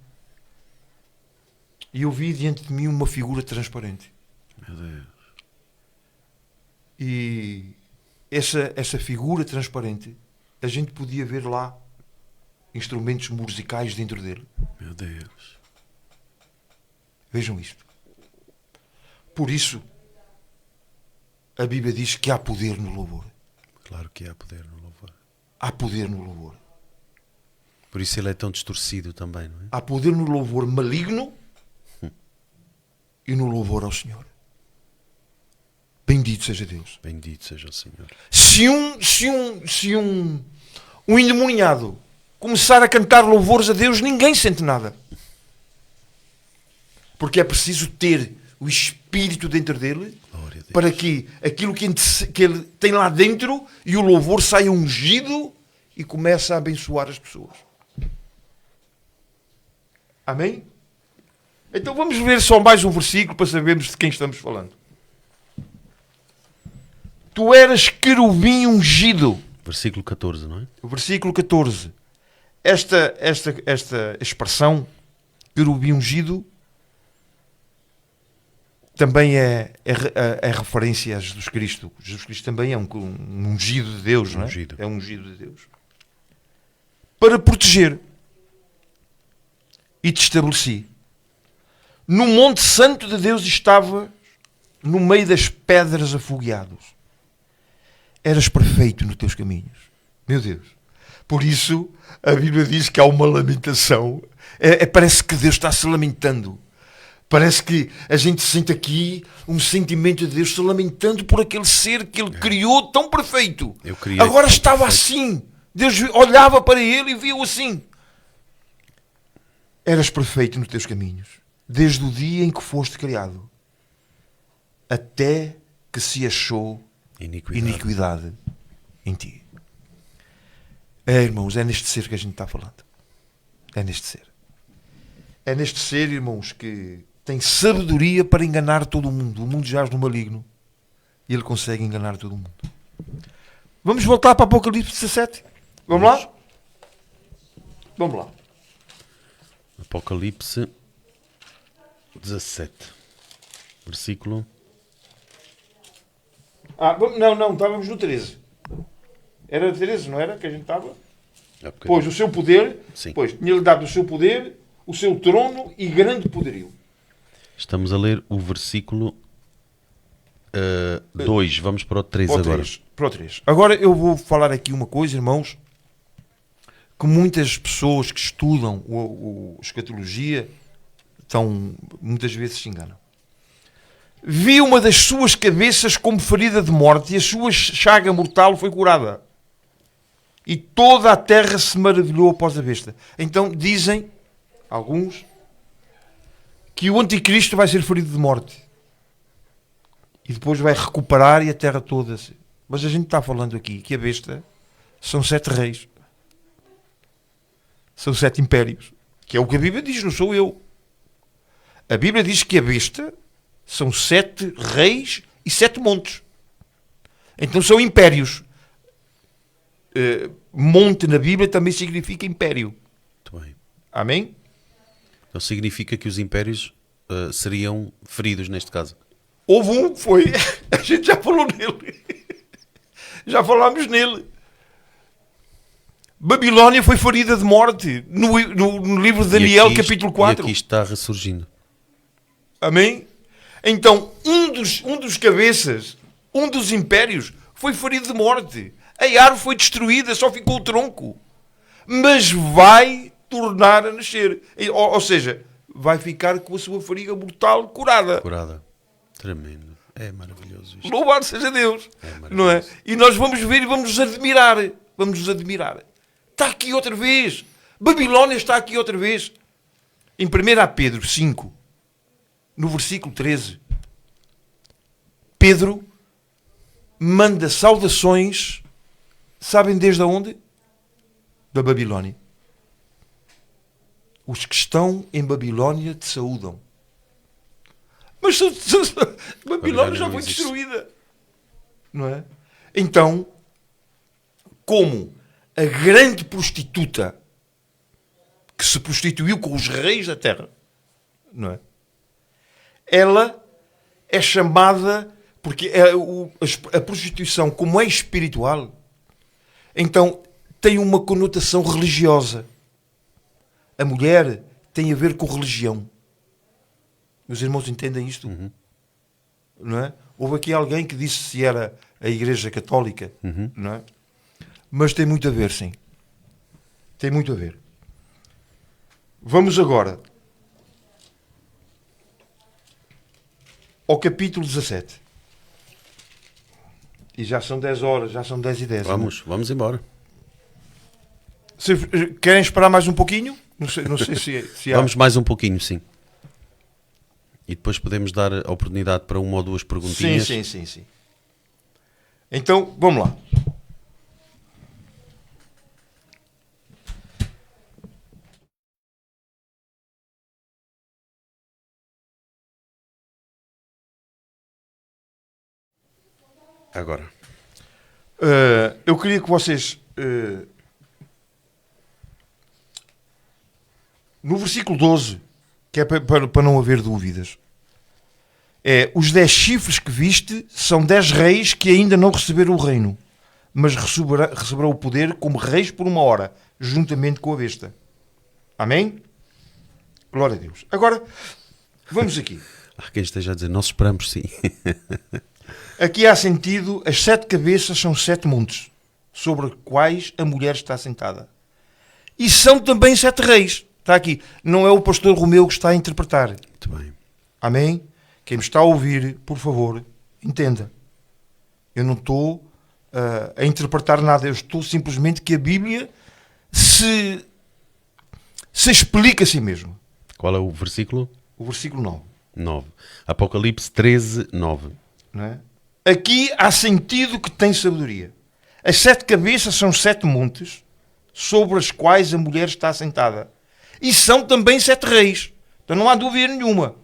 e eu vi diante de mim uma figura transparente. Meu Deus. E essa figura transparente, a gente podia ver lá instrumentos musicais dentro dele. Meu Deus. Vejam isto. Por isso, a Bíblia diz que há poder no louvor. Claro que há poder no louvor. Há poder no louvor. Por isso ele é tão distorcido também, não é? Há poder no louvor maligno e no louvor ao Senhor. Bendito seja Deus. Bendito seja o Senhor. Se um endemoniado começar a cantar louvores a Deus, ninguém sente nada. Porque é preciso ter o Espírito dentro dele Glória a Deus. para que aquilo que ele tem lá dentro e o louvor saia ungido e comece a abençoar as pessoas. Amém? Então vamos ver só mais um versículo para sabermos de quem estamos falando. Tu eras querubim ungido. Versículo 14, não é? O versículo 14. Esta expressão, querubim ungido, também é referência a Jesus Cristo. Jesus Cristo também é um ungido de Deus, não é? Ungido. É um ungido de Deus. Para proteger. E te estabeleci. No Monte Santo de Deus estava no meio das pedras afogueados. Eras perfeito nos teus caminhos. Meu Deus. Por isso, a Bíblia diz que há uma lamentação. Parece que Deus está se lamentando. Parece que a gente sente aqui um sentimento de Deus se lamentando por aquele ser que Ele criou tão perfeito. Agora estava assim. Deus olhava para ele e viu assim. Eras perfeito nos teus caminhos. Desde o dia em que foste criado. Até que se achou iniquidade em ti. Irmãos, é neste ser que a gente está falando. É neste ser. É neste ser, irmãos, que tem sabedoria para enganar todo o mundo. O mundo jaz no maligno. E ele consegue enganar todo o mundo. Vamos voltar para Apocalipse 17? Vamos lá? Vamos lá. Apocalipse 17. Versículo. Não, estávamos no 13. Era 13, não era? Que a gente estava? Ok. Pois, o seu poder, Sim. pois, tinha-lhe dado o seu poder, o seu trono e grande poderio. Estamos a ler o versículo 2. Vamos para o 3 agora. Para o 3. Agora eu vou falar aqui uma coisa, irmãos, que muitas pessoas que estudam o escatologia muitas vezes se enganam. Vi uma das suas cabeças como ferida de morte e a sua chaga mortal foi curada. E toda a terra se maravilhou após a besta. Então dizem, alguns, que o anticristo vai ser ferido de morte. E depois vai recuperar e a terra toda. Mas a gente está falando aqui que a besta são 7 reis. São 7 impérios. Que é o que a Bíblia diz, não sou eu. A Bíblia diz que a besta são 7 reis e 7 montes. Então são impérios. Monte na Bíblia também significa império. Muito bem. Amém? Então significa que os impérios seriam feridos neste caso. Houve um, foi. A gente já falou nele. Já falámos nele. Babilónia foi ferida de morte. No livro de Daniel, capítulo 4. E aqui está ressurgindo. Amém? Então, um dos cabeças, um dos impérios, foi ferido de morte. A árvore foi destruída, só ficou o tronco. Mas vai tornar a nascer. Ou seja, vai ficar com a sua feriga mortal curada. Curada. Tremendo. É maravilhoso isto. Louvado seja Deus. É Não é? E nós vamos ver e vamos nos admirar. Vamos nos admirar. Está aqui outra vez. Babilónia está aqui outra vez. Em 1 Pedro 5, no versículo 13, Pedro manda saudações, sabem desde onde? Da Babilónia. Os que estão em Babilónia te saúdam. Mas Babilónia já foi destruída. Não é? Então, como a grande prostituta que se prostituiu com os reis da terra, não é? Ela é chamada, porque a prostituição, como é espiritual, então tem uma conotação religiosa. A mulher tem a ver com religião. Meus irmãos entendem isto? Uhum. Não é? Houve aqui alguém que disse se era a Igreja Católica, não é? Mas tem muito a ver, sim. Tem muito a ver. Vamos agora ao capítulo 17. E já são 10 horas, já são 10:10. Vamos embora. Querem esperar mais um pouquinho? Não sei se há. Vamos mais um pouquinho, sim. E depois podemos dar a oportunidade para uma ou duas perguntinhas. Sim. Então, vamos lá. Agora. Eu queria que vocês... no versículo 12, que é para não haver dúvidas, os 10 chifres que viste são 10 reis que ainda não receberam o reino, mas receberão o poder como reis por uma hora, juntamente com a besta. Amém? Glória a Deus. Agora, vamos aqui. Há quem esteja a dizer, nós esperamos, sim. Aqui há sentido, as 7 cabeças são 7 montes, sobre os quais a mulher está sentada. E são também 7 reis. Está aqui. Não é o pastor Romeu que está a interpretar. Muito bem. Amém? Quem me está a ouvir, por favor, entenda. Eu não estou a interpretar nada. Eu estou simplesmente que a Bíblia se explica a si mesmo. Qual é o versículo? O versículo 9. 9. Apocalipse 13, 9. Não é? Aqui há sentido que tem sabedoria. As 7 cabeças são 7 montes sobre as quais a mulher está assentada. E são também 7 reis. Então não há dúvida nenhuma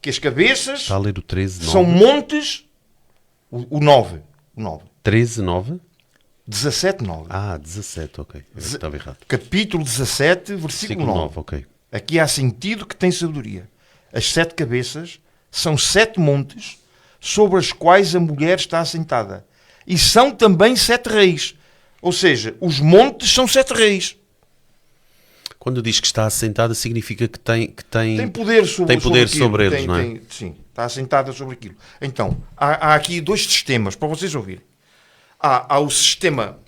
que as cabeças Está a ler o 13, 9. são montes. O 9. 13, 9? 17, 9. Ah, 17, ok. Eu estava errado. Capítulo 17, versículo 9. Ok. Aqui há sentido que tem sabedoria. As 7 cabeças são 7 montes sobre os quais a mulher está assentada. E são também 7 reis. Ou seja, os montes são 7 reis. Quando diz que está assentada, significa que tem Tem poder sobre eles, não é? Sim, está assentada sobre aquilo. Então, há aqui 2 sistemas, para vocês ouvirem. Há o sistema,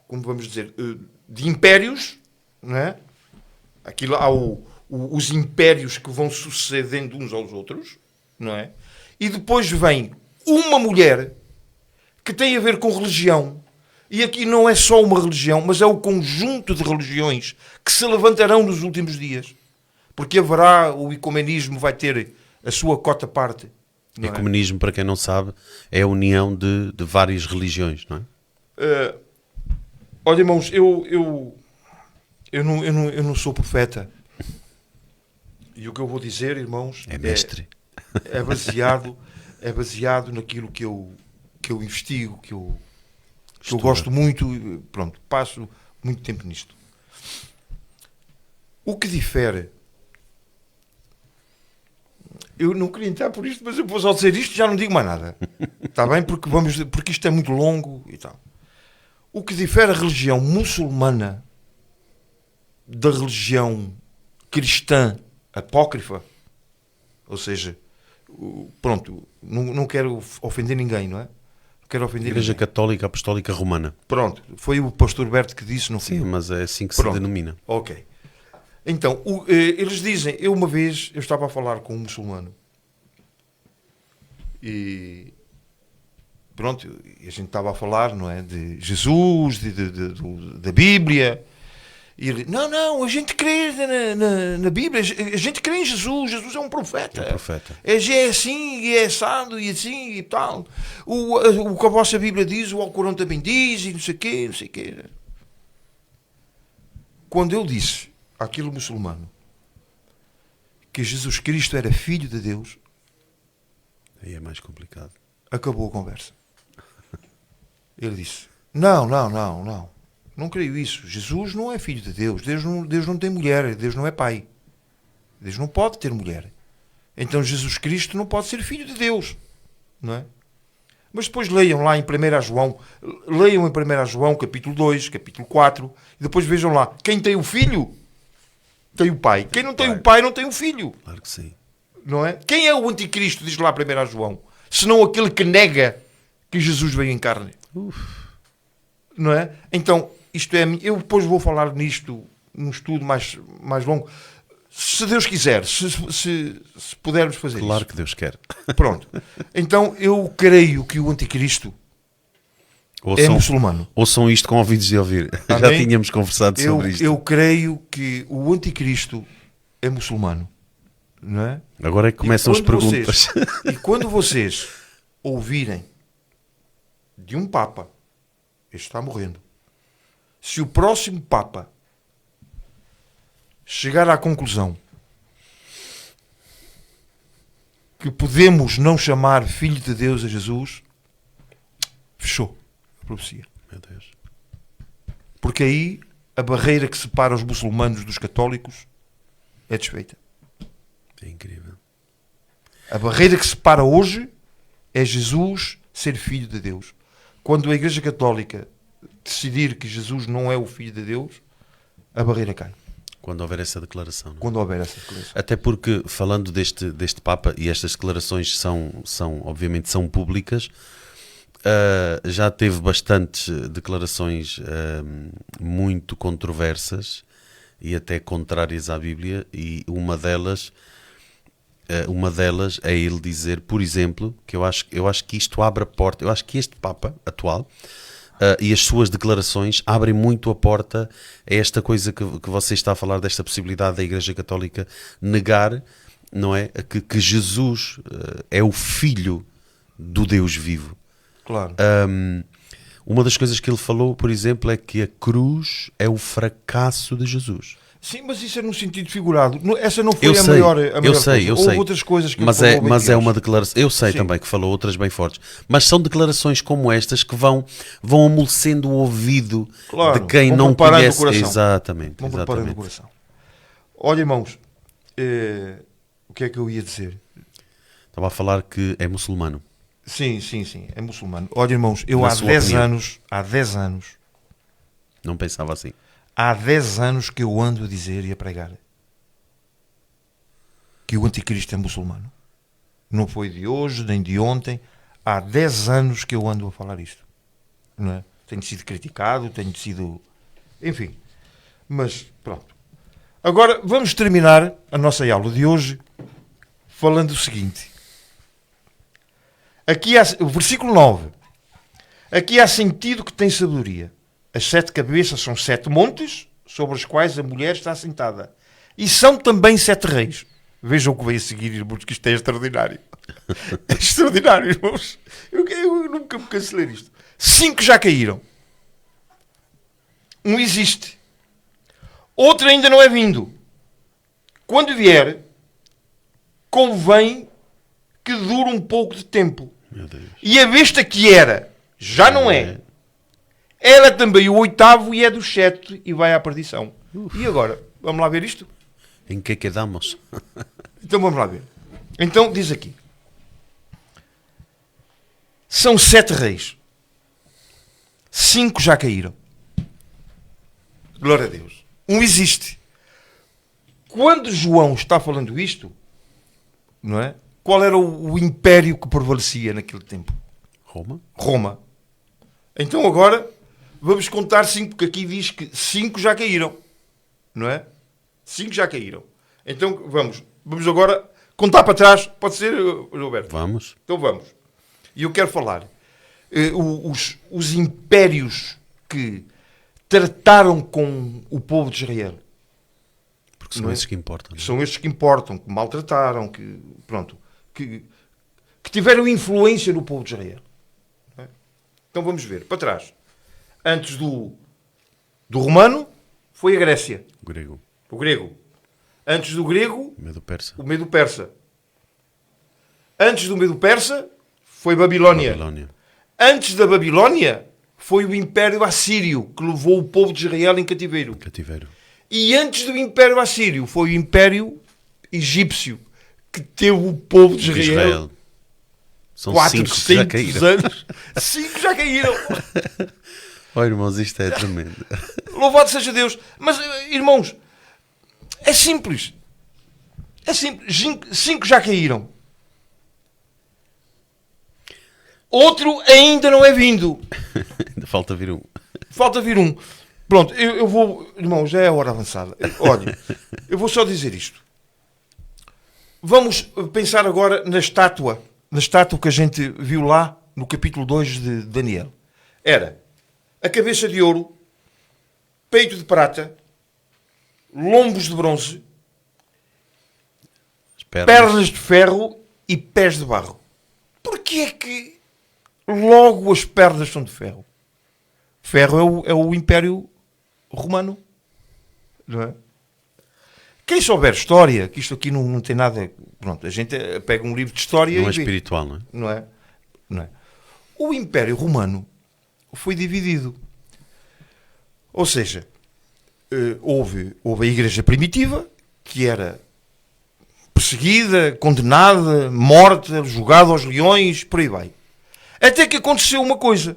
como vamos dizer, de impérios, não é? Aquilo, há os impérios que vão sucedendo uns aos outros, não é? E depois vem uma mulher que tem a ver com religião. E aqui não é só uma religião, mas é o conjunto de religiões que se levantarão nos últimos dias. Porque haverá, o ecumenismo vai ter a sua cota parte. Não é? Ecumenismo, para quem não sabe, é a união de várias religiões, não é? Olha, irmãos, eu não sou profeta. E o que eu vou dizer, irmãos, É mestre. é baseado naquilo que eu investigo, que eu gosto muito, pronto, passo muito tempo nisto. O que difere, eu não queria entrar por isto, mas eu vou só dizer isto e já não digo mais nada. Está bem? Porque isto é muito longo e tal. O que difere a religião muçulmana da religião cristã apócrifa, ou seja, pronto, não quero ofender ninguém, não é? Igreja Católica Apostólica Romana. Pronto, foi o pastor Berto que disse, não foi? Sim, mas é assim que Pronto. se denomina. Ok. Então, eles dizem, uma vez eu estava a falar com um muçulmano e pronto, a gente estava a falar, não é, de Jesus, da Bíblia, e ele, não, a gente crê na Bíblia, a gente crê em Jesus é um profeta. É um profeta. É assim, e é assado, e assim, e tal. O que a vossa Bíblia diz, o Alcorão também diz, e não sei o quê. Quando eu disse àquele muçulmano que Jesus Cristo era filho de Deus, Aí é mais complicado. acabou a conversa. Ele disse, não creio isso. Jesus não é filho de Deus. Deus não tem mulher. Deus não é pai. Deus não pode ter mulher. Então Jesus Cristo não pode ser filho de Deus. Não é? Mas depois leiam lá em 1 João. Leiam em 1 João capítulo 2, capítulo 4. E depois vejam lá. Quem tem o filho, tem o pai. Quem não tem o pai, não tem o filho. Claro que sim. Não é? Quem é o anticristo, diz lá 1 João? Senão aquele que nega que Jesus veio em carne. Não é? Então, isto é, eu depois vou falar nisto num estudo mais longo. Se Deus quiser, se pudermos fazer isso. Claro que Deus quer. Pronto. Então, eu creio que o anticristo é muçulmano. Ouçam isto com ouvidos de ouvir. Amém? Já tínhamos conversado sobre isto. Eu creio que o anticristo é muçulmano. Não é? Agora é que começam as perguntas. E quando vocês ouvirem de um Papa, este está morrendo, se o próximo Papa chegar à conclusão que podemos não chamar Filho de Deus a Jesus, fechou a profecia. Meu Deus. Porque aí a barreira que separa os muçulmanos dos católicos é desfeita. É incrível. A barreira que separa hoje é Jesus ser filho de Deus. Quando a Igreja Católica decidir que Jesus não é o filho de Deus, a barreira cai. Quando houver essa declaração. Não é? Quando houver essa declaração. Até porque, falando deste Papa, e estas declarações obviamente são públicas, já teve bastantes declarações muito controversas e até contrárias à Bíblia, e uma delas é ele dizer, por exemplo, que eu acho que isto abre a porta, eu acho que este Papa atual e as suas declarações abrem muito a porta a esta coisa que você está a falar, desta possibilidade da Igreja Católica negar, não é? Que Jesus é o Filho do Deus vivo. Claro. Uma das coisas que ele falou, por exemplo, é que a cruz é o fracasso de Jesus. Sim, mas isso é num sentido figurado. Essa não foi Eu a sei, maior eu sei. Houve outras coisas que mas ele falou mas bem é uma piores. declaração. Eu sei Sim. também que falou outras bem fortes. Mas são declarações como estas que vão amolecendo o ouvido Claro, de quem vão não preparando conhece. o coração. Exatamente. Vão preparando o Exatamente. coração. Olha, irmãos, O que é que eu ia dizer? Estava a falar que é muçulmano. Sim, é muçulmano. Olha, irmãos, eu Na há sua 10 opinião. anos, Não pensava assim. há 10 anos que eu ando a dizer e a pregar que o anticristo é muçulmano. Não foi de hoje, nem de ontem. Há 10 anos que eu ando a falar isto. Não é? Tenho sido criticado, tenho sido... Enfim. Mas, pronto. Agora, vamos terminar a nossa aula de hoje falando o seguinte. Aqui há... O versículo 9. Aqui há sentido que tem sabedoria. As 7 cabeças são 7 montes sobre os quais a mulher está assentada. E são também 7 reis. Vejam o que vem a seguir, irmãos, que isto é extraordinário. É extraordinário, irmãos. Eu nunca me canso de ler isto. 5 já caíram. Um existe. Outro ainda não é vindo. Quando vier, convém que dure um pouco de tempo. Meu Deus. E a besta que era, já não é. Ela é também o 8º e é dos 7 e vai à perdição. E agora? Vamos lá ver isto? Em que quedamos? Então vamos lá ver. Então diz aqui. São 7 reis. 5 já caíram. Glória a Deus. Um existe. Quando João está falando isto, não é? Qual era o império que prevalecia naquele tempo? Roma? Roma. Então agora vamos contar 5, porque aqui diz que 5 já caíram. Não é? 5 já caíram. Então vamos agora contar para trás. Pode ser, Roberto? Vamos. Então vamos. E eu quero falar. Os impérios que trataram com o povo de Israel. Porque são Não é? esses que importam. Não é? São estes que importam, que maltrataram, que, pronto, que tiveram influência no povo de Israel. Não é? Então vamos ver, para trás. Antes do romano, foi a Grécia. Grego. O grego. Antes do grego, Medo persa. o Medo-Persa. Antes do Medo-Persa, foi Babilónia. Babilónia. Antes da Babilónia, foi o Império Assírio, que levou o povo de Israel em cativeiro. Cativeiro. E antes do Império Assírio, foi o Império Egípcio, que teve o povo de Israel. São 5 que já 400 caíram. anos. 5 já caíram. Oh, irmãos, isto é tremendo. Louvado seja Deus. Mas, irmãos, é simples. É simples. 5 já caíram. Outro ainda não é vindo. Ainda falta vir um. Falta vir um. Pronto, eu vou... Irmão, já é a hora avançada. Olha, eu vou só dizer isto. Vamos pensar agora na estátua que a gente viu lá no capítulo 2 de Daniel. Era a cabeça de ouro, peito de prata, lombos de bronze, As pernas. pernas de ferro e pés de barro. Porquê é que logo as pernas são de ferro? Ferro é o Império Romano. Não é? Quem souber história, que isto aqui não tem nada... Pronto, a gente pega um livro de história Não é e vê. espiritual, não é? Não é? O Império Romano foi dividido. Ou seja, houve a Igreja Primitiva, que era perseguida, condenada, morta, jogada aos leões, por aí vai. Até que aconteceu uma coisa.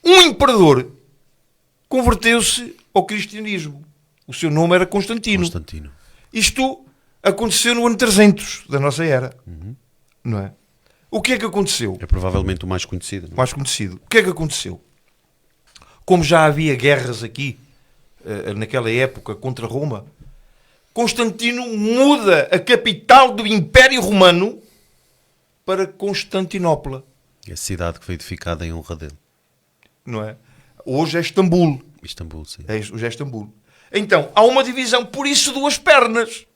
Um imperador converteu-se ao cristianismo. O seu nome era Constantino. Constantino. Isto aconteceu no ano 300 da nossa era. Não é? O que é que aconteceu? É provavelmente o mais conhecido. Não é? Mais conhecido. O que é que aconteceu? Como já havia guerras aqui, naquela época, contra Roma, Constantino muda a capital do Império Romano para Constantinopla. É a cidade que foi edificada em honra dele. Não é? Hoje é Istambul. Istambul, sim. Hoje é Istambul. Então, há uma divisão, por isso 2 pernas.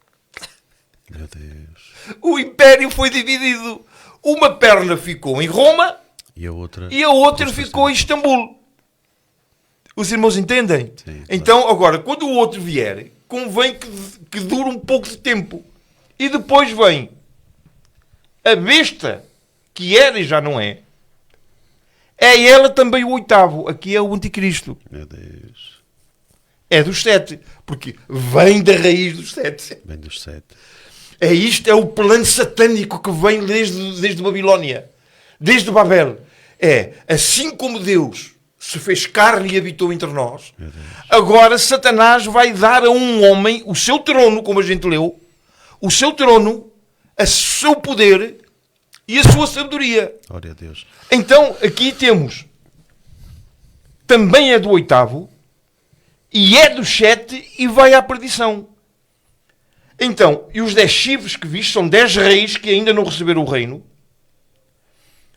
Meu Deus. O Império foi dividido. Uma perna ficou em Roma E a outra? e a outra ficou em Istambul. Os irmãos entendem? Sim, claro. Então, agora, quando o outro vier, convém que dure um pouco de tempo. E depois vem a besta, que era e já não é. É ela também o 8º. Aqui é o anticristo. Meu Deus. é dos 7, porque vem da raiz dos 7. Bem dos 7. Isto é o plano satânico que vem desde Babilónia, desde Babel. Assim como Deus se fez carne e habitou entre nós, agora Satanás vai dar a um homem o seu trono, como a gente leu, o seu trono, o seu poder e a sua sabedoria. Glória a Deus. Então, aqui temos, também é do 8º, e é dos 7 e vai à perdição. Então, e os 10 chifres que viste são 10 reis que ainda não receberam o reino,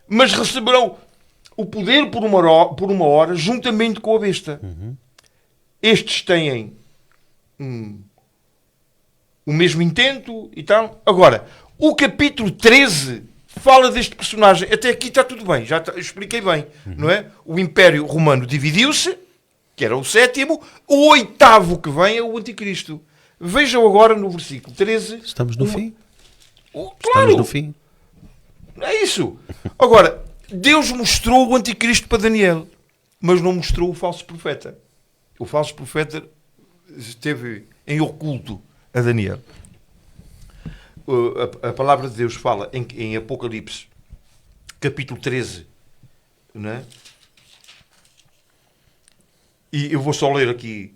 mas receberão o poder por uma hora juntamente com a besta. Estes têm o mesmo intento e tal. Agora, o capítulo 13 fala deste personagem. Até aqui está tudo bem, expliquei bem, não é? O Império Romano dividiu-se, que era o 7º, o 8º que vem é o Anticristo. Vejam agora no versículo 13. Estamos no fim. Claro, Estamos no fim. é isso. Agora, Deus mostrou o Anticristo para Daniel, mas não mostrou o falso profeta. O falso profeta esteve em oculto a Daniel. A palavra de Deus fala em Apocalipse, capítulo 13, não é? E eu vou só ler aqui.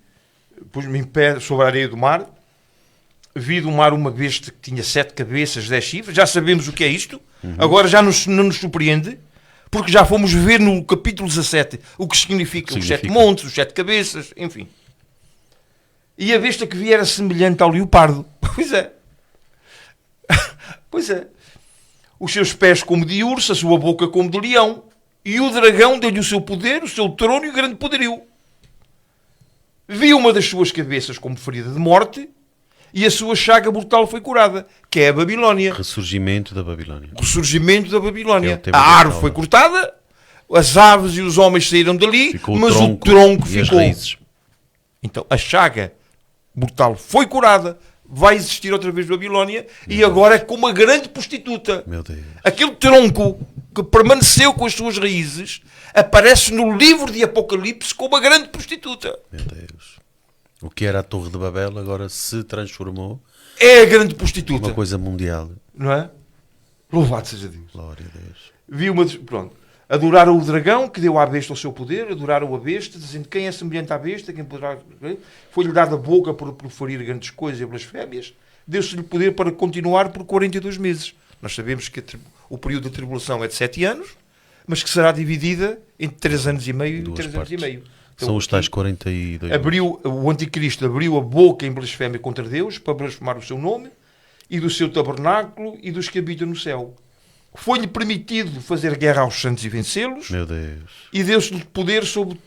Pus-me em pé sobre a areia do mar, vi do mar uma besta que tinha 7 cabeças, 10 chifres. Já sabemos o que é isto. Agora já não nos surpreende, porque já fomos ver no capítulo 17 o que significa os 7 montes, os 7 cabeças, enfim. E a besta que vi era semelhante ao leopardo. Pois é. Pois é. Os seus pés como de urso, a sua boca como de leão. E o dragão deu-lhe o seu poder, o seu trono e o grande poderio. Vi uma das suas cabeças como ferida de morte e a sua chaga mortal foi curada, que é a Babilónia. Ressurgimento da Babilónia. Ressurgimento da Babilónia. É A árvore foi cortada, as aves e os homens saíram dali, mas o tronco ficou. Então a chaga mortal foi curada, vai existir outra vez Babilónia e agora é como uma grande prostituta. Meu Deus. Aquele tronco que permaneceu com as suas raízes aparece no livro de Apocalipse como uma grande prostituta. Meu Deus. O que era a Torre de Babel agora se transformou É a grande prostituta. numa coisa mundial. Não é? Louvado seja Deus. Glória a Deus. Vi uma... Pronto. Adoraram o dragão, que deu à besta o seu poder, adoraram a besta, dizendo quem é semelhante à besta, quem poderá... Foi-lhe dada a boca por proferir grandes coisas e blasfémias, deu-se-lhe poder para continuar por 42 meses. Nós sabemos que o período de tribulação é de 7 anos, mas que será dividida entre 3 anos e meio e 3 anos e meio. Então, são os tais 42 o Anticristo abriu a boca em blasfémia contra Deus, para blasfemar o seu nome, e do seu tabernáculo, e dos que habitam no céu. Foi-lhe permitido fazer guerra aos santos e vencê-los. Meu Deus. E deu-se-lhe poder sobre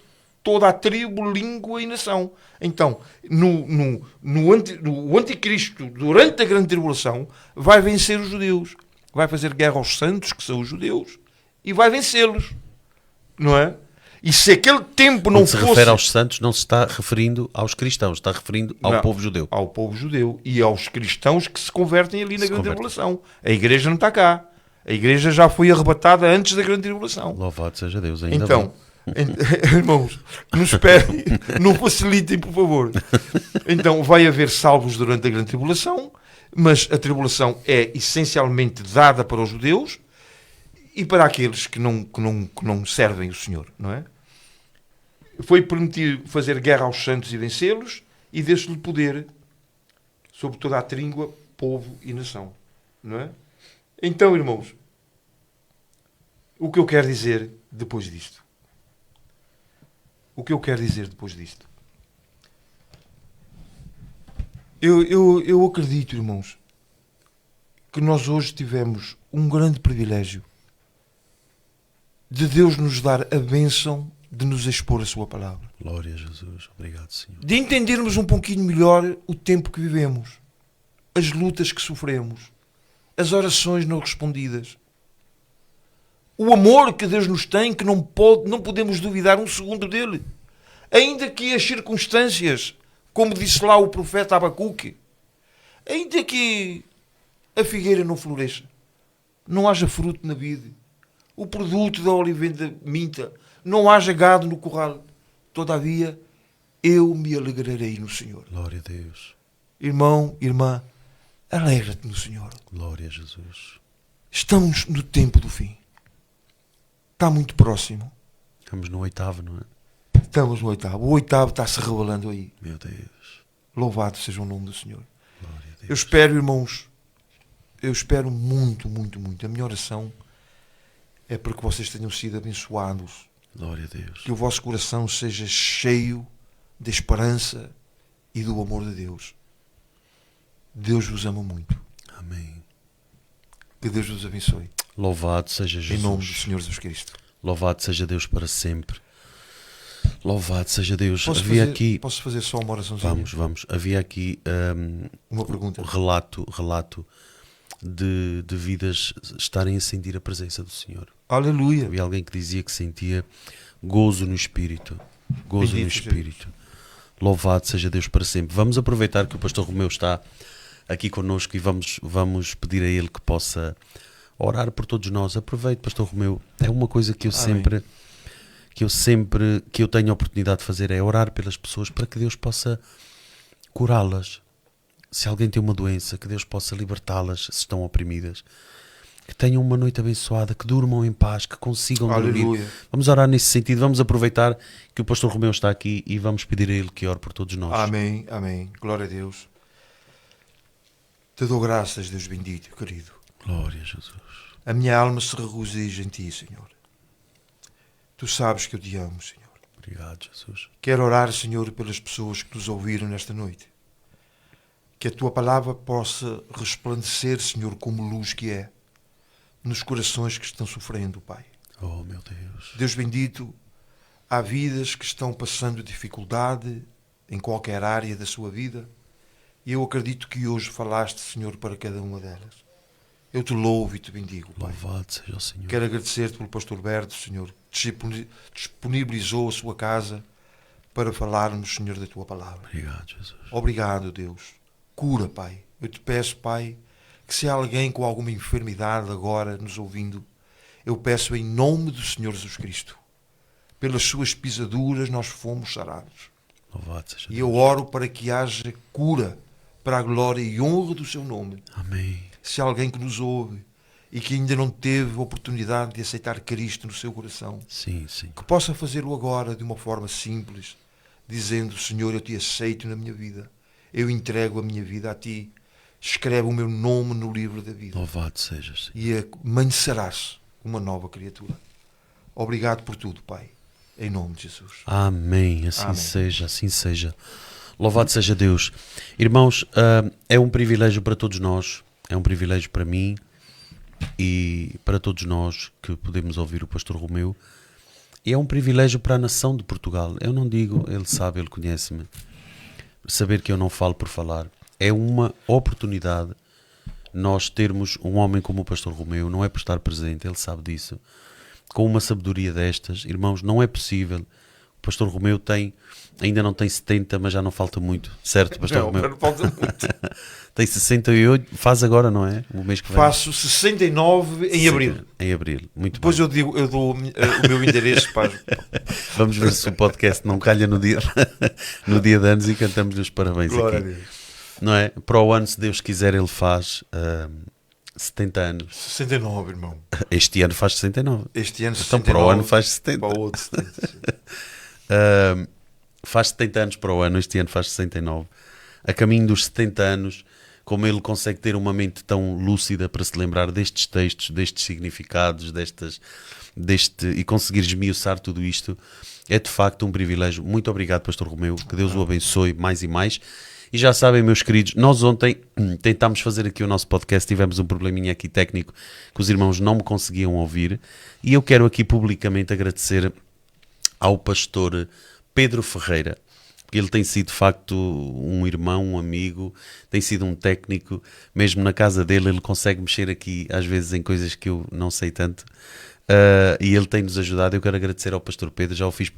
toda a tribo, língua e nação. Então, o Anticristo, durante a grande tribulação, vai vencer os judeus. Vai fazer guerra aos santos, que são os judeus, e vai vencê-los. Não é? E se aquele tempo não Quando se fosse... refere aos santos, não se está referindo aos cristãos, está referindo ao Não, povo judeu. Ao povo judeu. E aos cristãos que se convertem ali na Se grande convertem. tribulação. A igreja não está cá. A igreja já foi arrebatada antes da grande tribulação. Louvado seja Deus, ainda Então, bem. irmãos, não esperem, não facilitem, por favor. Então, vai haver salvos durante a grande tribulação, mas a tribulação é essencialmente dada para os judeus e para aqueles que não servem o Senhor, não é? Foi permitido fazer guerra aos santos e vencê-los e desse-lhe poder sobre toda a língua, povo e nação, não é? Então, irmãos, o que eu quero dizer depois disto? O que eu quero dizer depois disto? Eu acredito, irmãos, que nós hoje tivemos um grande privilégio de Deus nos dar a bênção de nos expor a sua palavra. Glória a Jesus. Obrigado, Senhor. De entendermos um pouquinho melhor o tempo que vivemos, as lutas que sofremos, as orações não respondidas, o amor que Deus nos tem, que não podemos duvidar um segundo dele. Ainda que as circunstâncias, como disse lá o profeta Abacuque, ainda que a figueira não floresça, não haja fruto na vide, o produto da oliveira minta, não haja gado no curral, todavia, eu me alegrarei no Senhor. Glória a Deus. Irmão, irmã, alegra-te no Senhor. Glória a Jesus. Estamos no tempo do fim. Está muito próximo. Estamos no 8º, não é? Estamos no 8º. O 8º está-se revelando aí. Meu Deus. Louvado seja o nome do Senhor. Glória a Deus. Eu espero, irmãos, eu espero muito, muito, muito. A minha oração é para que vocês tenham sido abençoados. Glória a Deus. Que o vosso coração seja cheio de esperança e do amor de Deus. Deus vos ama muito. Amém. Que Deus vos abençoe. Louvado seja Jesus. Em nome do Senhor Jesus Cristo. Louvado seja Deus para sempre. Louvado seja Deus. Posso fazer só uma oraçãozinha? Vamos. Havia aqui uma pergunta. Relato de vidas estarem a sentir a presença do Senhor. Aleluia. Havia alguém que dizia que sentia gozo no Espírito. Gozo Bendito no Espírito. Louvado seja Deus para sempre. Vamos aproveitar que o pastor Romeu está aqui connosco e vamos pedir a ele que possa orar por todos nós. Aproveite, pastor Romeu. É uma coisa que eu tenho a oportunidade de fazer, é orar pelas pessoas para que Deus possa curá-las. Se alguém tem uma doença, que Deus possa libertá-las se estão oprimidas. Que tenham uma noite abençoada, que durmam em paz, que consigam dormir. Vamos orar nesse sentido, vamos aproveitar que o pastor Romeu está aqui e vamos pedir a ele que ore por todos nós. Amém, amém. Glória a Deus. Te dou graças, Deus bendito, querido. Glória a Jesus. A minha alma se regozija em Ti, Senhor. Tu sabes que eu te amo, Senhor. Obrigado, Jesus. Quero orar, Senhor, pelas pessoas que nos ouviram nesta noite. Que a Tua palavra possa resplandecer, Senhor, como luz que é, nos corações que estão sofrendo, Pai. Oh, meu Deus. Deus bendito, há vidas que estão passando dificuldade em qualquer área da sua vida e eu acredito que hoje falaste, Senhor, para cada uma delas. Eu te louvo e te bendigo, Pai. Louvado seja o Senhor. Quero agradecer-te pelo pastor Berto, Senhor, que disponibilizou a sua casa para falarmos, Senhor, da Tua palavra. Obrigado, Jesus. Obrigado, Deus. Cura, Pai. Eu te peço, Pai, que se há alguém com alguma enfermidade agora nos ouvindo, eu peço em nome do Senhor Jesus Cristo. Pelas suas pisaduras nós fomos sarados. Louvado seja E eu oro para que haja cura para a glória e honra do seu nome. Amém. Se há alguém que nos ouve e que ainda não teve a oportunidade de aceitar Cristo no seu coração, Sim. que possa fazê-lo agora de uma forma simples, dizendo: Senhor, eu te aceito na minha vida. Eu entrego a minha vida a Ti. Escreve o meu nome no livro da vida. Louvado sejas. E amanhecerás uma nova criatura. Obrigado por tudo, Pai. Em nome de Jesus. Amém. Assim Amém. seja, assim seja. Louvado seja Deus. Irmãos, é um privilégio para todos nós. É um privilégio para mim e para todos nós que podemos ouvir o pastor Romeu. E é um privilégio para a nação de Portugal. Eu não digo, ele sabe, ele conhece-me. Saber que eu não falo por falar. É uma oportunidade nós termos um homem como o pastor Romeu, não é por estar presente, ele sabe disso, com uma sabedoria destas. Irmãos, não é possível. O pastor Romeu ainda não tem 70, mas já não falta muito, certo, pastor Romeu? Não falta muito. Tem 68, faz agora, não é? O mês que vem. Faço 69 em abril. Em abril, muito Depois bem. eu dou o meu endereço para... Vamos ver se o podcast não calha no dia, no dia de anos e cantamos-lhe os parabéns Glória aqui. a Deus. Não é? Para o ano, se Deus quiser, ele faz 70 anos. 69, irmão. Este ano faz 69. Este ano 69. Então para o ano faz 70. Para o outro 70. Faz 70 anos para o ano, este ano faz 69. A caminho dos 70 anos, como ele consegue ter uma mente tão lúcida para se lembrar destes textos, destes significados, e conseguir esmiuçar tudo isto, é de facto um privilégio. Muito obrigado, pastor Romeu, que Deus o abençoe mais e mais. E já sabem, meus queridos, nós ontem tentámos fazer aqui o nosso podcast, tivemos um probleminha aqui técnico que os irmãos não me conseguiam ouvir, e eu quero aqui publicamente agradecer ao pastor Pedro Ferreira, porque ele tem sido de facto um irmão, um amigo, tem sido um técnico, mesmo na casa dele ele consegue mexer aqui às vezes em coisas que eu não sei tanto, e ele tem-nos ajudado. Eu quero agradecer ao pastor Pedro, já o fiz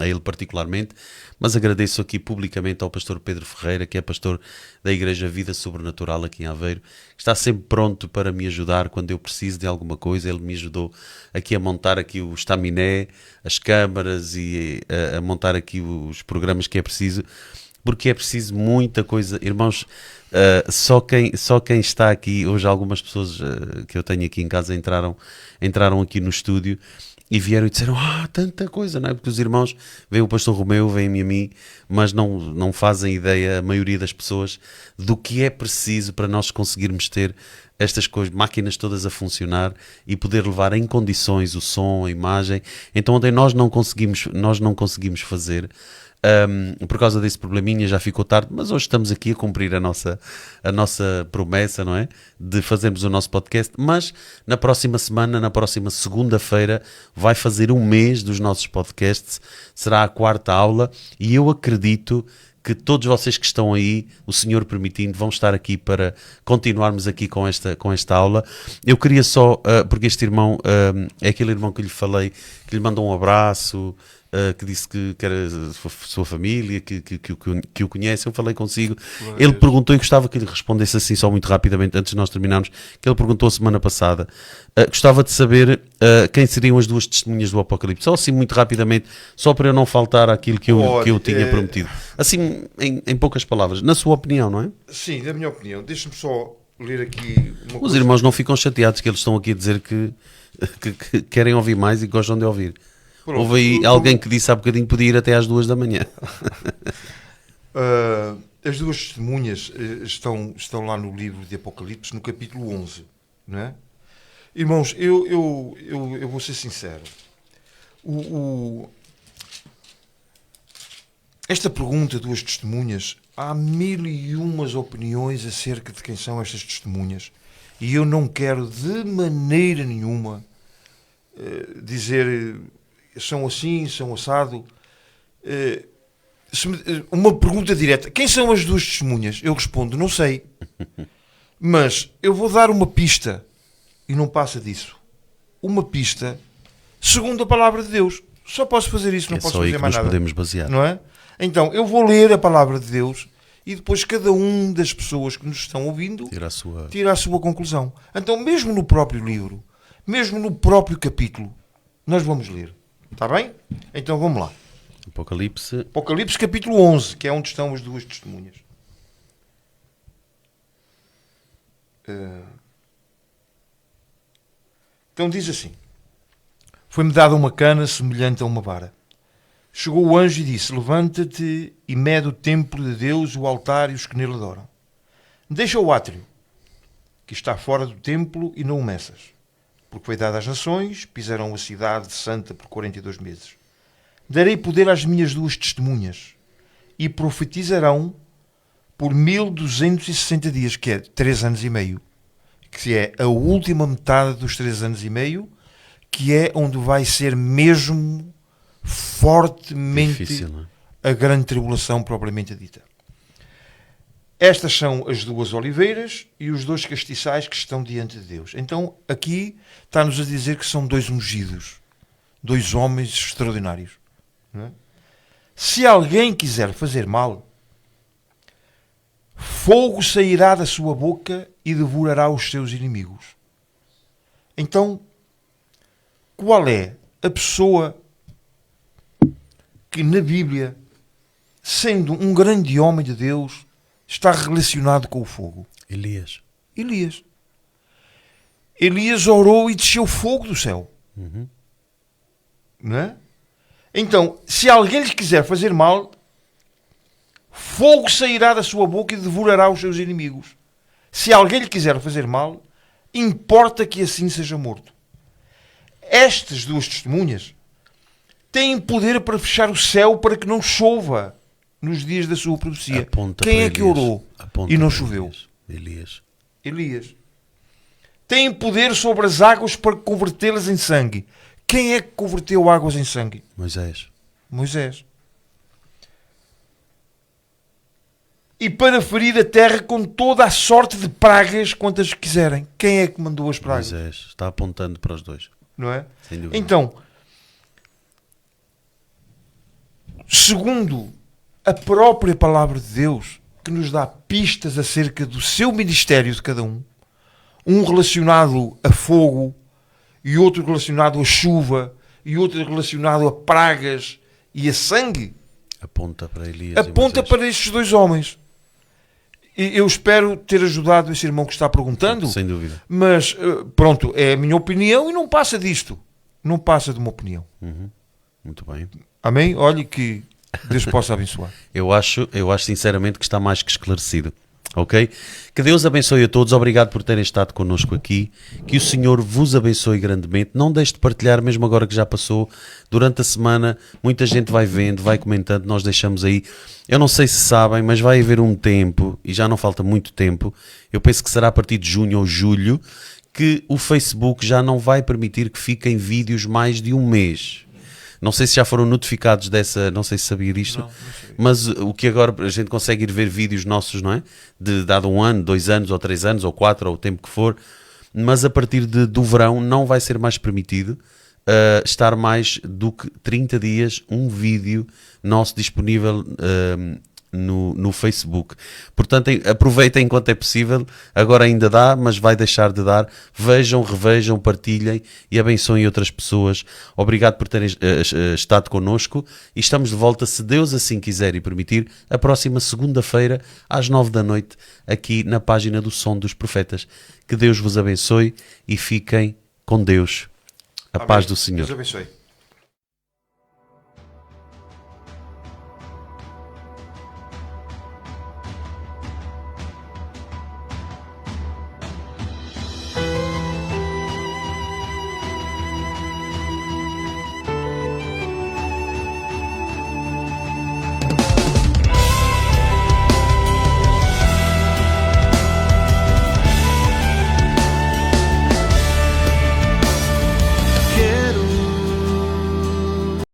a ele particularmente, mas agradeço aqui publicamente ao pastor Pedro Ferreira, que é pastor da Igreja Vida Sobrenatural aqui em Aveiro, que está sempre pronto para me ajudar quando eu preciso de alguma coisa. Ele me ajudou aqui a montar aqui o estaminé, as câmaras e a montar aqui os programas que é preciso, porque é preciso muita coisa. Irmãos, só quem está aqui, hoje algumas pessoas que eu tenho aqui em casa entraram aqui no estúdio e vieram e disseram, tanta coisa, não é? Porque os irmãos veem o pastor Romeu, veem-me a mim, mas não fazem ideia, a maioria das pessoas, do que é preciso para nós conseguirmos ter estas coisas, máquinas todas a funcionar e poder levar em condições o som, a imagem. Então ontem nós não conseguimos fazer, por causa desse probleminha, já ficou tarde, mas hoje estamos aqui a cumprir a nossa promessa, não é? De fazermos o nosso podcast, mas na próxima semana, na próxima segunda-feira, vai fazer um mês dos nossos podcasts, será a 4ª aula, e eu acredito que todos vocês que estão aí, o Senhor permitindo, vão estar aqui para continuarmos aqui com esta aula. Eu queria só, porque este irmão é aquele irmão que lhe falei, que lhe mandou um abraço, que disse que era sua família, que o conhece. Eu falei consigo. Ele perguntou, e gostava que lhe respondesse assim só muito rapidamente, antes de nós terminarmos, que ele perguntou a semana passada. Gostava de saber quem seriam as 2 testemunhas do Apocalipse. Só assim muito rapidamente, só para eu não faltar àquilo que eu tinha prometido. Assim, em poucas palavras. Na sua opinião, não é? Sim, na minha opinião. Deixa-me só ler aqui uma coisa. Os irmãos não ficam chateados que eles estão aqui a dizer que querem ouvir mais e gostam de ouvir. Pronto, houve aí alguém que disse há bocadinho que podia ir até às 2 da manhã. As 2 testemunhas estão lá no livro de Apocalipse, no capítulo 11. Não é? Irmãos, eu vou ser sincero. Esta pergunta, 2 testemunhas, há 1001 opiniões acerca de quem são estas testemunhas. E eu não quero de maneira nenhuma dizer... são assim, são assado. Uma pergunta direta. Quem são as 2 testemunhas? Eu respondo, não sei. Mas eu vou dar uma pista. E não passa disso. Uma pista segundo a palavra de Deus. Só posso fazer isso, não posso fazer mais nada. Podemos basear. Não é? Então, eu vou ler a palavra de Deus e depois cada um das pessoas que nos estão ouvindo tira a sua conclusão. Então, mesmo no próprio livro, mesmo no próprio capítulo, nós vamos ler. Está bem? Então vamos lá. Apocalipse capítulo 11, que é onde estão as 2 testemunhas. Então diz assim: foi-me dada uma cana semelhante a uma vara. Chegou o anjo e disse: levanta-te e mede o templo de Deus, o altar e os que nele adoram. Deixa o átrio, que está fora do templo, e não o meças. Porque foi dado às nações, pisaram a cidade santa por 42 meses. Darei poder às minhas 2 testemunhas, e profetizarão por 1260 dias, que é 3 anos e meio, que é a última metade dos 3 anos e meio, que é onde vai ser mesmo fortemente difícil, a grande tribulação propriamente dita. Estas são as 2 oliveiras e os 2 castiçais que estão diante de Deus. Então, aqui está-nos a dizer que são 2 ungidos, 2 homens extraordinários. Não é? Se alguém quiser fazer mal, fogo sairá da sua boca e devorará os seus inimigos. Então, qual é a pessoa que na Bíblia, sendo um grande homem de Deus, está relacionado com o fogo? Elias. Elias orou e desceu fogo do céu. Não é? Então, se alguém lhe quiser fazer mal, fogo sairá da sua boca e devorará os seus inimigos. Se alguém lhe quiser fazer mal, importa que assim seja morto. Estas 2 testemunhas têm poder para fechar o céu para que não chova nos dias da sua profecia. Quem é que orou e não choveu? Elias. Têm poder sobre as águas para convertê-las em sangue. Quem é que converteu águas em sangue? Moisés. E para ferir a terra com toda a sorte de pragas quantas quiserem. Quem é que mandou as pragas? Moisés. Está apontando para os 2. Não é? Sem dúvida. Então, segundo a própria palavra de Deus, que nos dá pistas acerca do seu ministério de cada um. Um relacionado a fogo, e outro relacionado a chuva, e outro relacionado a pragas e a sangue. Aponta para Elias. Aponta para estes dois homens. E eu espero ter ajudado esse irmão que está perguntando. Sem dúvida. Mas, pronto, é a minha opinião e não passa disto. Não passa de uma opinião. Muito bem. Amém? Olhe que Deus possa abençoar. Eu acho sinceramente que está mais que esclarecido. Ok? Que Deus abençoe a todos. Obrigado por terem estado connosco aqui. Que o Senhor vos abençoe grandemente. Não deixe de partilhar, mesmo agora que já passou. Durante a semana, muita gente vai vendo, vai comentando. Nós deixamos aí. Eu não sei se sabem, mas vai haver um tempo, e já não falta muito tempo. Eu penso que será a partir de junho ou julho, que o Facebook já não vai permitir que fiquem vídeos mais de um mês. Não sei se já foram notificados dessa, não sei se sabia disto, Não sei. mas o que agora a gente consegue ir ver vídeos nossos, não é? De dado 1 ano, 2 anos, ou 3 anos, ou 4, ou o tempo que for, mas a partir do verão não vai ser mais permitido estar mais do que 30 dias um vídeo nosso disponível no Facebook. Portanto, aproveitem enquanto é possível. Agora ainda dá, mas vai deixar de dar. Vejam, revejam, partilhem e abençoem outras pessoas. Obrigado por terem estado connosco e estamos de volta, se Deus assim quiser e permitir, a próxima segunda-feira às 9 da noite aqui na página do Som dos Profetas. Que Deus vos abençoe e fiquem com Deus. A Amém. paz do Senhor. Deus abençoe.